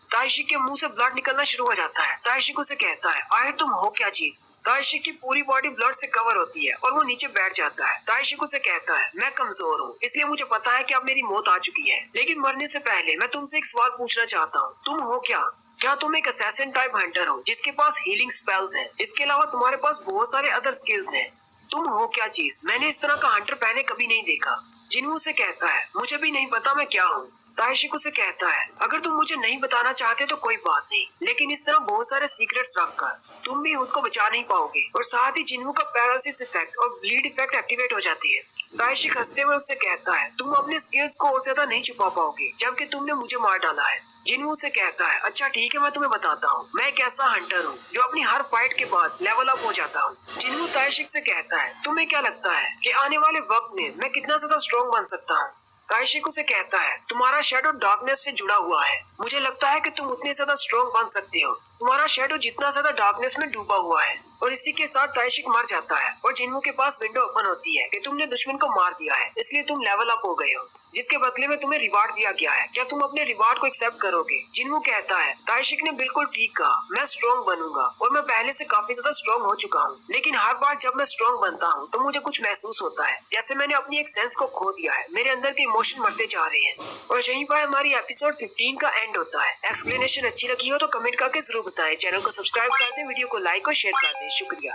ताइशी के मुंह से ब्लड निकलना शुरू हो जाता है। ताइशी को उसे कहता है, आखिर तुम हो क्या चीज? ताइशी की पूरी बॉडी ब्लड से कवर होती है और वो नीचे बैठ जाता है। ताइशी को उसे कहता है, मैं कमजोर हूँ, इसलिए मुझे पता है कि अब मेरी मौत आ चुकी है, लेकिन मरने से पहले मैं तुमसे एक सवाल पूछना चाहता हूँ। तुम हो क्या? क्या तुम एक असैसिन टाइप हंटर हो जिसके पास हीलिंग स्पेल्स हैं? इसके अलावा तुम्हारे पास बहुत सारे अदर स्किल्स हैं। तुम हो क्या चीज? मैंने इस तरह का हंटर पहले कभी नहीं देखा। जिन्हू से कहता है, मुझे भी नहीं पता मैं क्या हूँ। ताइशी को से कहता है, अगर तुम मुझे नहीं बताना चाहते तो कोई बात नहीं, लेकिन इस तरह बहुत सारे सीक्रेट्स रखकर तुम भी खुद को बचा नहीं पाओगे। और साथ ही जिन्हू का पैरालिसिस इफेक्ट और ब्लीड इफेक्ट एक्टिवेट हो जाती है। ताइशी हंसते हुए उससे कहता है, तुम अपने स्किल्स को और ज्यादा नहीं छुपा पाओगे जबकि तुमने मुझे मार डाला है। जिन्हू से कहता है, अच्छा ठीक है, मैं तुम्हें बताता हूँ। मैं एक ऐसा हंटर हूँ जो अपनी हर फाइट के बाद लेवल अप हो जाता हूँ। जिन्हू ताइशी से कहता है, तुम्हें क्या लगता है कि आने वाले वक्त में मैं कितना ज्यादा स्ट्रॉन्ग बन सकता हूँ? ताइशी से कहता है, तुम्हारा शैडो डार्कनेस से जुड़ा हुआ है। मुझे लगता है कि तुम उतने ज्यादा स्ट्रॉन्ग बन सकते हो। तुम्हारा शैडो जितना ज्यादा डार्कनेस में डूबा हुआ है। और इसी के साथ ताइशी मर जाता है और जिन्हू के पास विंडो ओपन होती है कि तुमने दुश्मन को मार दिया है, इसलिए तुम लेवल अप हो गए हो, जिसके बदले में तुम्हें रिवार्ड दिया गया है। क्या तुम अपने रिवार्ड को एक्सेप्ट करोगे? जिन्हू कहता है, ताइशी ने बिल्कुल ठीक कहा, मैं स्ट्रॉन्ग बनूंगा और मैं पहले से काफी ज्यादा स्ट्रॉन्ग हो चुका हूँ, लेकिन हर बार जब मैं स्ट्रॉन्ग बनता हूँ तो मुझे कुछ महसूस होता है जैसे मैंने अपनी एक सेंस को खो दिया है। मेरे अंदर के इमोशन मरते जा रहे हैं। और यहीं पर हमारी एपिसोड 15 का एंड होता है। एक्सप्लेनेशन अच्छी लगी हो तो कमेंट करके जरूर बताएं। चैनल को सब्सक्राइब कर दें, वीडियो को लाइक और शेयर कर दें। शुक्रिया।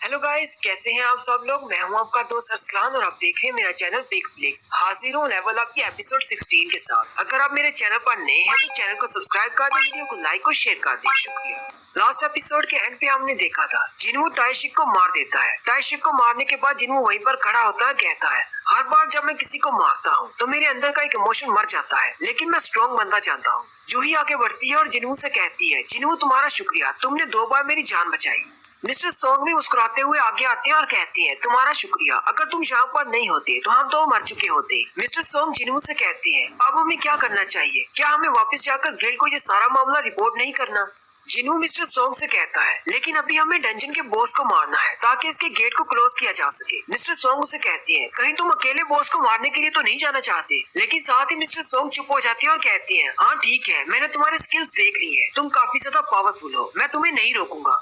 हेलो गाइस, कैसे हैं आप सब लोग? मैं हूं आपका दोस्त असलान और आप देख रहे हैं मेरा चैनल बिग फ्लिक्स। हाजिर हूं लेवल अप की एपिसोड 16 के साथ। अगर आप मेरे चैनल पर नए हैं तो चैनल को सब्सक्राइब कर दें, वीडियो को लाइक और शेयर कर दें। शुक्रिया। लास्ट एपिसोड के एंड पे हमने देखा था जिन्हू ताइशी को मार देता है। ताइशी को मारने के बाद जिन्हू वहीं पर खड़ा होता है, कहता है, हर बार जब मैं किसी को मारता हूँ तो मेरे अंदर का एक इमोशन मर जाता है, लेकिन मैं स्ट्रॉन्ग बनना चाहता हूँ। जूही आगे बढ़ती है और जिन्हू से कहती है, जिन्हू तुम्हारा शुक्रिया, तुमने 2 बार मेरी जान बचाई। मिस्टर सॉन्ग भी मुस्कुराते हुए आगे आते हैं और कहते हैं, तुम्हारा शुक्रिया, अगर तुम यहाँ पर नहीं होते तो हम तो मर चुके होते। मिस्टर सॉन्ग जिन्हू से कहते हैं, अब हमें क्या करना चाहिए? क्या हमें वापस जाकर गिल्ड को ये सारा मामला रिपोर्ट नहीं करना? जिन्हू मिस्टर सॉन्ग से कहता है, लेकिन अभी हमें डंजन के बॉस को मारना है ताकि इसके गेट को क्लोज किया जा सके। मिस्टर सॉन्ग उसे कहते हैं, कहीं तुम अकेले बॉस को मारने के लिए तो नहीं जाना चाहते? लेकिन साथ ही मिस्टर सॉन्ग चुप हो जाते हैं और कहते हैं, हाँ ठीक है, मैंने तुम्हारे स्किल्स देख ली है, तुम काफी ज्यादा पावरफुल हो, मैं तुम्हें नहीं रोकूंगा।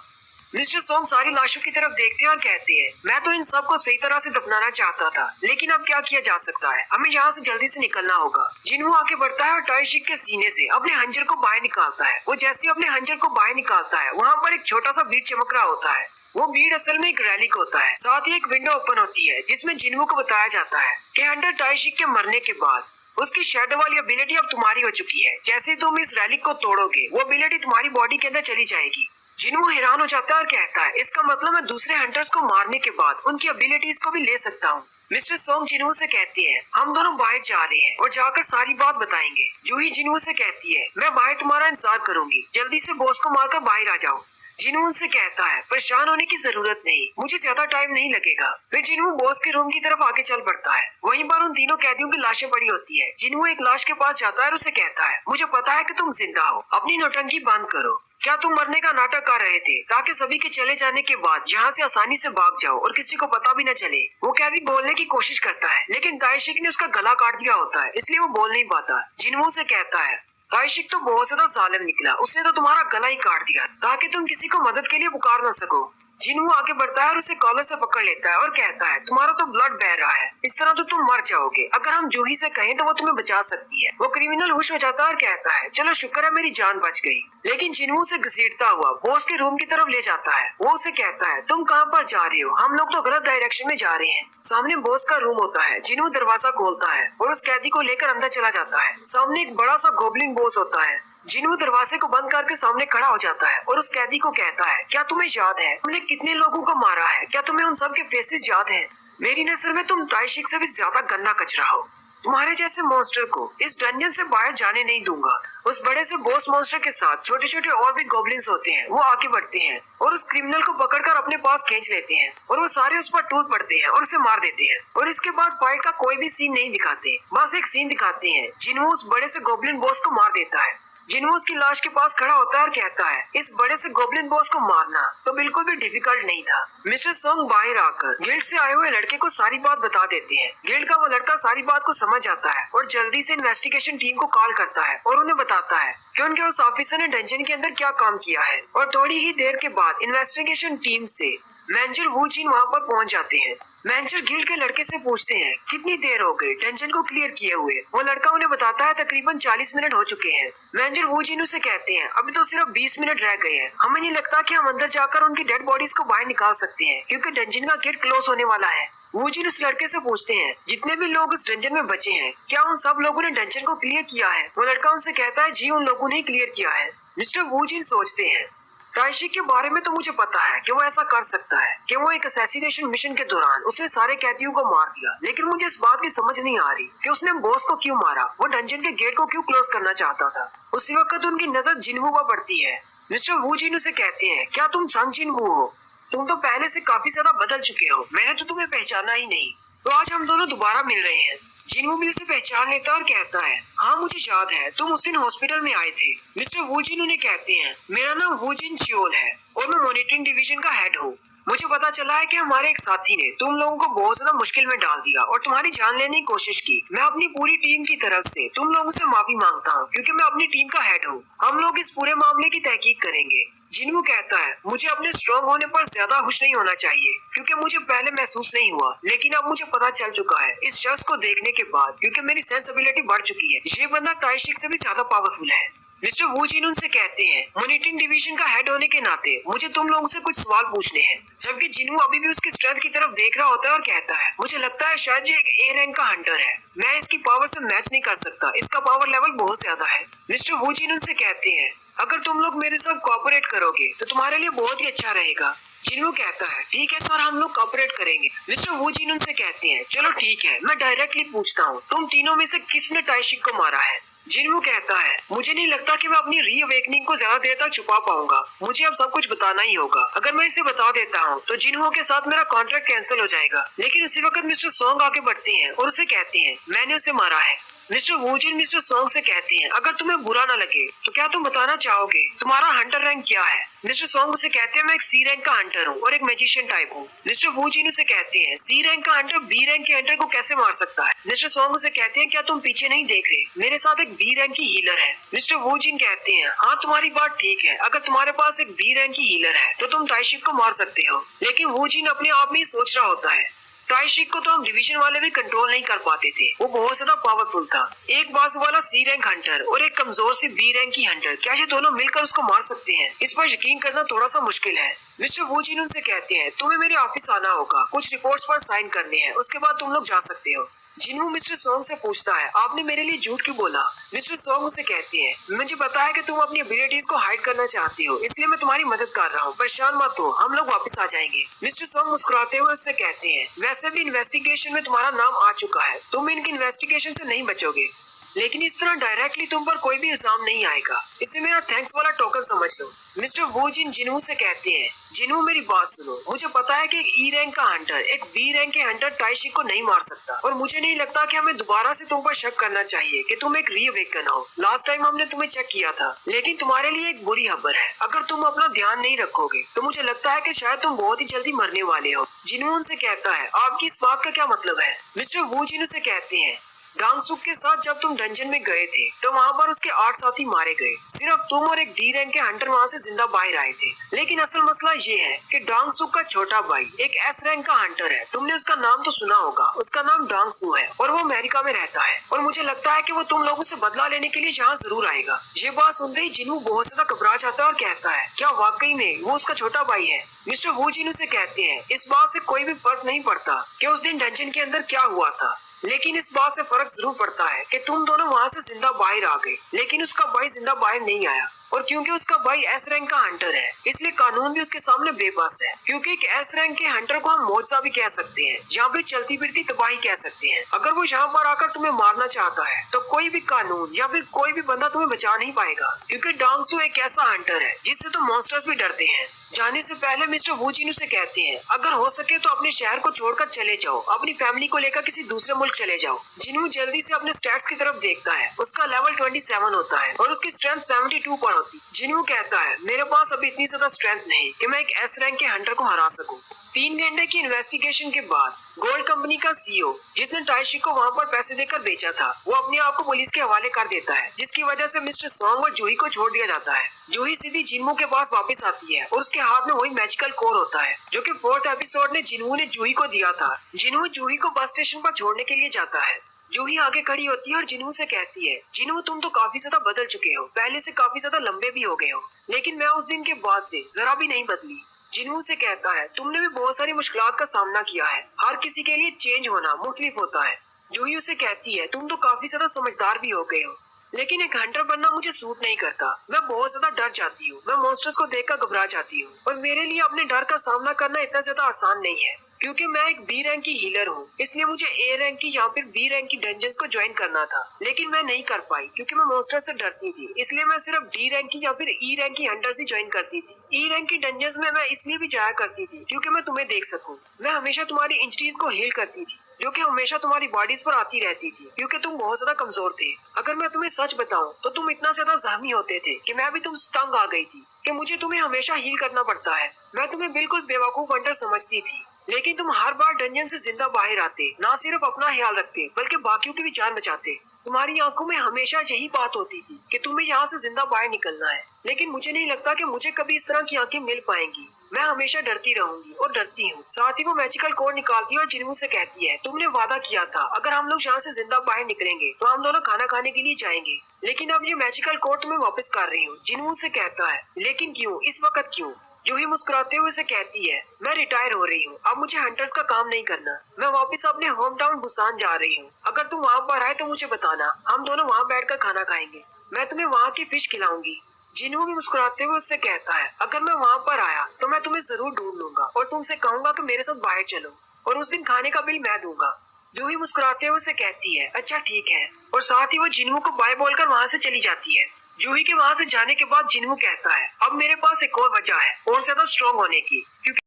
मिस्टर सॉन्ग सारी लाशों की तरफ देखते हैं और कहते हैं, मैं तो इन सब को सही तरह से दफनाना चाहता था, लेकिन अब क्या किया जा सकता है? हमें यहाँ से जल्दी से निकलना होगा। जिन्हू आगे बढ़ता है और ताइशी के सीने से अपने हंजर को बाहर निकालता है। वो जैसे अपने हंजर को बाहर निकालता है, वहाँ पर एक छोटा सा बीड चमक रहा होता है। वो बीड असल में एक रैलिक होता है। साथ ही एक विंडो ओपन होती है जिसमें जिन्हू को बताया जाता है कि हंटर ताइशी के मरने के बाद उसकी शैडो वाली एबिलिटी अब तुम्हारी हो चुकी है। जैसे तुम इस रैलिक को तोड़ोगे, वो एबिलिटी तुम्हारी बॉडी के अंदर चली जाएगी। जिन्हू हैरान हो जाता है और कहता है, इसका मतलब मैं दूसरे हंटर्स को मारने के बाद उनकी एबिलिटीज को भी ले सकता हूँ। मिस्टर सॉन्ग जिन्हू से कहते हैं, हम दोनों बाहर जा रहे हैं और जाकर सारी बात बताएंगे। जूही जिन्हू से कहती है, मैं बाहर तुम्हारा इंतजार करूंगी, जल्दी से बॉस को मारकर बाहर आ जाओ। जिन्हू उनसे कहता है, परेशान होने की जरूरत नहीं, मुझे ज्यादा टाइम नहीं लगेगा। फिर जिन्हू बॉस के रूम की तरफ आगे चल पड़ता है। वहीं पर उन तीनों कैदियों की लाशें पड़ी होती है। जिन्हू एक लाश के पास जाता है और उसे कहता है, मुझे पता है कि तुम जिंदा हो, अपनी नौटंकी बंद करो। क्या तुम मरने का नाटक कर रहे थे ताकि सभी के चले जाने के बाद यहाँ से आसानी से भाग जाओ और किसी को पता भी न चले? वो कैदी बोलने की कोशिश करता है, लेकिन ताइशी ने उसका गला काट दिया होता है, इसलिए वो बोल नहीं पाता। जिन्हू से कहता है, ताइशी तो बहुत ज्यादा जालिम निकला, उसने तो तुम्हारा गला ही काट दिया ताकि तुम किसी को मदद के लिए पुकार न सको। जिन्हू आगे बढ़ता है और उसे कॉलर से पकड़ लेता है और कहता है, तुम्हारा तो ब्लड बह रहा है, इस तरह तो तुम मर जाओगे। अगर हम जूही से कहें तो वो तुम्हें बचा सकती है। वो क्रिमिनल खुश हो जाता है और कहता है, चलो शुक्र है मेरी जान बच गई। लेकिन जिन्हू से घसीटता हुआ बॉस के रूम की तरफ ले जाता है। वो उसे कहता है, तुम कहाँ पर जा रहे हो? हम लोग तो गलत डायरेक्शन में जा रहे हैं। सामने बॉस का रूम होता है। जिन्हू दरवाजा खोलता है और उस कैदी को लेकर अंदर चला जाता है। सामने एक बड़ा सा गोबलिन बॉस होता है। जिन्हू दरवाजे को बंद करके सामने खड़ा हो जाता है और उस कैदी को कहता है, क्या तुम्हें याद है तुमने कितने लोगों को मारा है? क्या तुम्हें उन सब के फेसेस याद है? मेरी नजर में तुम ताइशी से भी ज्यादा गंदा कचरा हो। तुम्हारे जैसे मॉन्स्टर को इस डंजन से बाहर जाने नहीं दूंगा। उस बड़े से बॉस मॉन्स्टर के साथ छोटे छोटे और भी गॉब्लिन्स होते हैं, वो आगे बढ़ते हैं और उस क्रिमिनल को पकड़कर अपने पास खींच लेते हैं और वो सारे उस पर टूट पड़ते हैं और उसे मार देते हैं। और इसके बाद फाइट का कोई भी सीन नहीं दिखाते, बस एक सीन दिखाते हैं जिन्हों उस बड़े से गॉब्लिन बॉस को मार देता है। जिन्हों उसकी लाश के पास खड़ा होता है और कहता है इस बड़े से गोब्लिन बॉस को मारना तो बिल्कुल भी डिफिकल्ट नहीं था। मिस्टर सोंग बाहर आकर गिल्ड से आए हुए लड़के को सारी बात बता देते हैं। गिल्ड का वो लड़का सारी बात को समझ जाता है और जल्दी से इन्वेस्टिगेशन टीम को कॉल करता है और उन्हें बताता है कि उनके उस ऑफिसर ने डंजन के अंदर क्या काम किया है। और थोड़ी ही देर के बाद इन्वेस्टिगेशन टीम से मैनेजर वू जिन वहाँ पर पहुँच जाते हैं। मैनेजर गिल्ड के लड़के से पूछते हैं कितनी देर हो गई डंजन को क्लियर किए हुए। वो लड़का उन्हें बताता है तकरीबन 40 मिनट हो चुके हैं। मैनेजर वू जिन से कहते हैं अभी तो सिर्फ 20 मिनट रह गए हैं, हमें नहीं लगता कि हम अंदर जाकर उनकी डेड बॉडीज को बाहर निकाल सकते हैं क्योंकि डंजन का गेट क्लोज होने वाला है। वू जिन उस लड़के से पूछते हैं जितने भी लोग उस डंजन में बचे हैं क्या उन सब लोगों ने डंजन को क्लियर किया है। वो लड़का उनसे कहता है जी उन लोगों ने क्लियर किया है। मिस्टर वू जिन सोचते हैं ताइशी के बारे में तो मुझे पता है कि वो ऐसा कर सकता है कि वो एक असैसिनेशन मिशन के दौरान उसने सारे कैदियों को मार दिया, लेकिन मुझे इस बात की समझ नहीं आ रही कि उसने बॉस को क्यों मारा, वो डंजन के गेट को क्यों क्लोज करना चाहता था। उसी वक्त उनकी नजर जिनवू पर पड़ती है। मिस्टर वू जिन उसे कहते हैं क्या तुम संग जिनवू हो? तुम तो पहले से काफी ज्यादा बदल चुके हो, मैंने तो तुम्हें पहचाना ही नहीं। तो आज हम दोनों दोबारा मिल रहे हैं। जिनवू भी उसे पहचान लेता और कहता है हाँ मुझे याद है, तुम उस दिन हॉस्पिटल में आए थे। मिस्टर वू जिन उन्हें कहते हैं मेरा नाम वू जिन चियोल है और मैं मॉनिटरिंग डिवीजन का हेड हूँ। मुझे पता चला है कि हमारे एक साथी ने तुम लोगों को बहुत ज्यादा मुश्किल में डाल दिया और तुम्हारी जान लेने की कोशिश की। मैं अपनी पूरी टीम की तरफ से तुम लोगों से माफी मांगता हूँ क्योंकि मैं अपनी टीम का हेड हूँ। हम लोग इस पूरे मामले की तहकीक करेंगे। जिनवू कहता है मुझे अपने स्ट्रॉन्ग होने पर ज्यादा खुश नहीं होना चाहिए क्योंकि मुझे पहले महसूस नहीं हुआ, लेकिन अब मुझे पता चल चुका है इस शख्स को देखने के बाद क्योंकि मेरी सेंसिबिलिटी बढ़ चुकी है। ये बंदा ताइशिक से भी ज्यादा पावरफुल है। मिस्टर वू जिन उनसे कहते हैं मॉनिटरिंग डिवीजन का हेड होने के नाते मुझे तुम लोगों से कुछ सवाल पूछने हैं। जबकि जिनवू अभी भी उसकी स्ट्रेंथ की तरफ देख रहा होता है और कहता है मुझे लगता है शायद ये एक ए रैंक का हंटर है, मैं इसकी पावर से मैच नहीं कर सकता, इसका पावर लेवल बहुत ज्यादा है। मिस्टर वू जिन उनसे कहते हैं अगर तुम लोग मेरे साथ कोऑपरेट करोगे तो तुम्हारे लिए बहुत ही अच्छा रहेगा। जिनवू कहता है ठीक है सर, हम लोग कोऑपरेट करेंगे। मिस्टर वू जिन उनसे कहते हैं चलो ठीक है, मैं डायरेक्टली पूछता हूँ तुम तीनों में से किसने ताइशिक को मारा है। जिनवू कहता है मुझे नहीं लगता कि मैं अपनी रीअवेकनिंग को ज्यादा देर तक छुपा पाऊंगा, मुझे अब सब कुछ बताना ही होगा। अगर मैं इसे बता देता हूँ तो जिनवू के साथ मेरा कॉन्ट्रैक्ट कैंसिल हो जाएगा। लेकिन उसी वक्त मिस्टर सोंग आगे बढ़ते हैं और उसे कहते हैं मैंने उसे मारा है। मिस्टर वू जिन मिस्टर सोंग से कहते हैं अगर तुम्हें बुरा ना लगे तो क्या तुम बताना चाहोगे तुम्हारा हंटर रैंक क्या है। मिस्टर सोंग उसे कहते हैं मैं एक सी रैंक का हंटर हूँ और एक मैजिशियन टाइप हूँ। मिस्टर वू जिन उसे कहते हैं सी रैंक का हंटर बी रैंक के हंटर को कैसे मार सकता है। मिस्टर सोंग उसे कहते हैं क्या तुम पीछे नहीं देख रहे, मेरे साथ एक बी रैंक की हीलर है। मिस्टर वू जिन कहते हैं हाँ तुम्हारी बात ठीक है, अगर तुम्हारे पास एक बी रैंक की हीलर है तो तुम ताइशिक को मार सकते हो। लेकिन वू जिन अपने आप में ही सोच रहा होता है ताइशिक को तो हम डिवीजन वाले भी कंट्रोल नहीं कर पाते थे, वो बहुत ज्यादा पावरफुल था। एक बाजू वाला सी रैंक हंटर और एक कमजोर सी बी रैंक की हंटर, क्या ये दोनों मिलकर उसको मार सकते हैं? इस पर यकीन करना थोड़ा सा मुश्किल है। मिस्टर वू जिन उनसे कहते हैं तुम्हें मेरे ऑफिस आना होगा, कुछ रिपोर्ट्स पर साइन करने हैं, उसके बाद तुम लोग जा सकते हो। जिनवू मिस्टर सोंग से पूछता है आपने मेरे लिए झूठ क्यों बोला। मिस्टर सोंग उसे कहते हैं मुझे पता है कि तुम अपनी एबिलिटीज को हाइड करना चाहती हो, इसलिए मैं तुम्हारी मदद कर रहा हूँ, परेशान मत हो, हम लोग वापस आ जाएंगे। मिस्टर सोंग मुस्कुराते हुए उससे कहते हैं वैसे भी इन्वेस्टिगेशन में तुम्हारा नाम आ चुका है, तुम इनकी इन्वेस्टिगेशन से नहीं बचोगे, लेकिन इस तरह डायरेक्टली तुम पर कोई भी इल्जाम नहीं आएगा, इसे मेरा थैंक्स वाला टोकन समझ लो। मिस्टर वू जिन जिनवू से कहते हैं जिनवू मेरी बात सुनो, मुझे पता है कि एक ई रैंक का हंटर एक बी रैंक के हंटर ताइशिक को नहीं मार सकता और मुझे नहीं लगता कि हमें दोबारा से तुम पर शक करना चाहिए कि तुम एक रीअवेकन हो। लास्ट टाइम हमने तुम्हें चेक किया था, लेकिन तुम्हारे लिए एक बुरी खबर है, अगर तुम अपना ध्यान नहीं रखोगे तो मुझे लगता है कि शायद तुम बहुत ही जल्दी मरने वाले हो। जिनवू उनसे कहता है आपकी इस बात का क्या मतलब है। मिस्टर वू जिन उसे कहते हैं डांगसुक के साथ जब तुम डंजन में गए थे तो वहाँ पर उसके 8 साथी मारे गए, सिर्फ तुम और एक डी रैंक के हंटर वहाँ से जिंदा बाहर आए थे। लेकिन असल मसला ये है कि डांगसुक का छोटा भाई एक एस रैंक का हंटर है, तुमने उसका नाम तो सुना होगा, उसका नाम डांगसू है और वो अमेरिका में रहता है और मुझे लगता है कि वो तुम लोगों से बदला लेने के लिए यहाँ जरूर आएगा। ये बात सुनते ही जिनवू बहुत ज्यादा घबरा जाता है और कहता है क्या वाकई में वो उसका छोटा भाई है। मिस्टर वू जिन उसे कहते हैं इस बात से कोई भी फर्क नहीं पड़ता कि उस दिन डंजन के अंदर क्या हुआ था, लेकिन इस बात से फर्क जरूर पड़ता है कि तुम दोनों वहाँ से जिंदा बाहर आ गए, लेकिन उसका भाई जिंदा बाहर नहीं आया। और क्योंकि उसका भाई एस रैंक का हंटर है, इसलिए कानून भी उसके सामने बेबस है। क्योंकि एक एस रैंक के हंटर को हम मौजा भी कह सकते हैं या फिर चलती फिरती तबाही कह सकते हैं। अगर वो यहाँ पर आकर तुम्हें मारना चाहता है तो कोई भी कानून या फिर कोई भी बंदा तुम्हें बचा नहीं पाएगा, क्योंकि डांगसू एक ऐसा हंटर है जिससे तो मॉन्स्टर्स भी डरते हैं। जाने से पहले मिस्टर वू जिन्हू से कहते हैं, अगर हो सके तो अपने शहर को छोड़कर चले जाओ, अपनी फैमिली को लेकर किसी दूसरे मुल्क चले जाओ। जिन्हू जल्दी से अपने स्टैट्स की तरफ देखता है। उसका लेवल 27 होता है और उसकी स्ट्रेंथ 72 पर होती है। जिन्हू कहता है, मेरे पास अभी इतनी ज्यादा स्ट्रेंथ नहीं कि मैं एक एस रैंक के हंटर को हरा सकूं। 3 घंटे की इन्वेस्टिगेशन के बाद गोल्ड कंपनी का सीईओ, जिसने ताइशी को वहां पर पैसे देकर बेचा था, वो अपने आप को पुलिस के हवाले कर देता है, जिसकी वजह से मिस्टर सॉन्ग और जूही को छोड़ दिया जाता है। जूही सीधी जिन्मू के पास वापस आती है और उसके हाथ में वही मैजिकल कोर होता है जो कि 4th एपिसोड में जिन्मू ने जूही को दिया था। जिन्मू जूही को बस स्टेशन पर छोड़ने के लिए जाता है। जूही आगे खड़ी होती है और जिन्मू से कहती है, जिन्मू तुम तो काफी ज्यादा बदल चुके हो, पहले से काफी ज्यादा लंबे भी हो गए हो, लेकिन मैं उस दिन के बाद से जरा भी नहीं बदली। जिन्मू से कहता है, तुमने भी बहुत सारी मुश्किलात का सामना किया है, हर किसी के लिए चेंज होना मुख्तलिफ होता है। जूही उसे कहती है, तुम तो काफी ज्यादा समझदार भी हो गए हो, लेकिन एक हंटर बनना मुझे सूट नहीं करता। मैं बहुत ज्यादा डर जाती हूँ, मैं मॉन्स्टर्स को देखकर घबरा जाती हूँ और मेरे लिए अपने डर का सामना करना इतना ज्यादा आसान नहीं है, क्योंकि मैं एक बी रैंक की हीलर हूँ। इसलिए मुझे ए रैंक की या फिर बी रैंक की डंजन्स को ज्वाइन करना था, लेकिन मैं नहीं कर पाई क्योंकि मैं मॉन्स्टर से डरती थी। इसलिए मैं सिर्फ डी रैंक की या फिर ई रैंक की हंटर से ज्वाइन करती थी। ई रैंक की डंजन्स में मैं इसलिए भी जाया करती थी क्योंकि मैं तुम्हें देख सकूं। मैं हमेशा तुम्हारी इंजरीज को हील करती थी, जो कि हमेशा तुम्हारी बॉडीज पर आती रहती थी, क्योंकि तुम बहुत ज्यादा कमजोर थे। अगर मैं तुम्हें सच बताऊं तो तुम इतना ज्यादा जख्मी होते थे कि मैं भी तुम तंग आ गई थी कि मुझे तुम्हें हमेशा हील करना पड़ता है। मैं तुम्हें बिल्कुल बेवकूफ हंटर समझती थी, लेकिन तुम हर बार डंजन से जिंदा बाहर आते, ना सिर्फ अपना ख्याल रखते बल्कि बाकियों की भी जान बचाते। तुम्हारी आंखों में हमेशा यही बात होती थी कि तुम्हें यहाँ से जिंदा बाहर निकलना है, लेकिन मुझे नहीं लगता कि मुझे कभी इस तरह की आंखें मिल पाएंगी। मैं हमेशा डरती रहूंगी और डरती हूँ। साथ ही वो मैजिकल कोड निकालती है और जिन्मू से कहती है, तुमने वादा किया था अगर हम लोग यहाँ से जिंदा बाहर निकलेंगे तो हम दोनों खाना खाने के लिए जाएंगे, लेकिन अब ये मैजिकल कोड तुम्हें वापस कर रही हूँ। जिन्मू से कहता है, लेकिन क्यों, इस वक्त क्यों? जूही मुस्कुराते हुए से कहती है, मैं रिटायर हो रही हूँ, अब मुझे हंटर्स का काम नहीं करना, मैं वापस अपने होम टाउन बुसान जा रही हूँ। अगर तुम वहाँ पर आए तो मुझे बताना, हम दोनों वहाँ बैठकर खाना खाएंगे, मैं तुम्हें वहाँ की फिश खिलाऊंगी। जिन्हू भी मुस्कुराते हुए उससे कहता है, अगर मैं वहाँ पर आया तो मैं तुम्हें जरूर ढूंढ लूंगा और तुमसे कहूंगा कि मेरे साथ बाहर चलो, और उस दिन खाने का बिल मैं दूंगा। जूही मुस्कुराते हुए उससे कहती है, अच्छा ठीक है, और साथ ही वो जिन्हू को बाय बोलकर वहाँ से चली जाती है। जूही के वहाँ से जाने के बाद जिन्हू कहता है, अब मेरे पास एक और वजह है और ज्यादा स्ट्रॉन्ग होने की, क्योंकि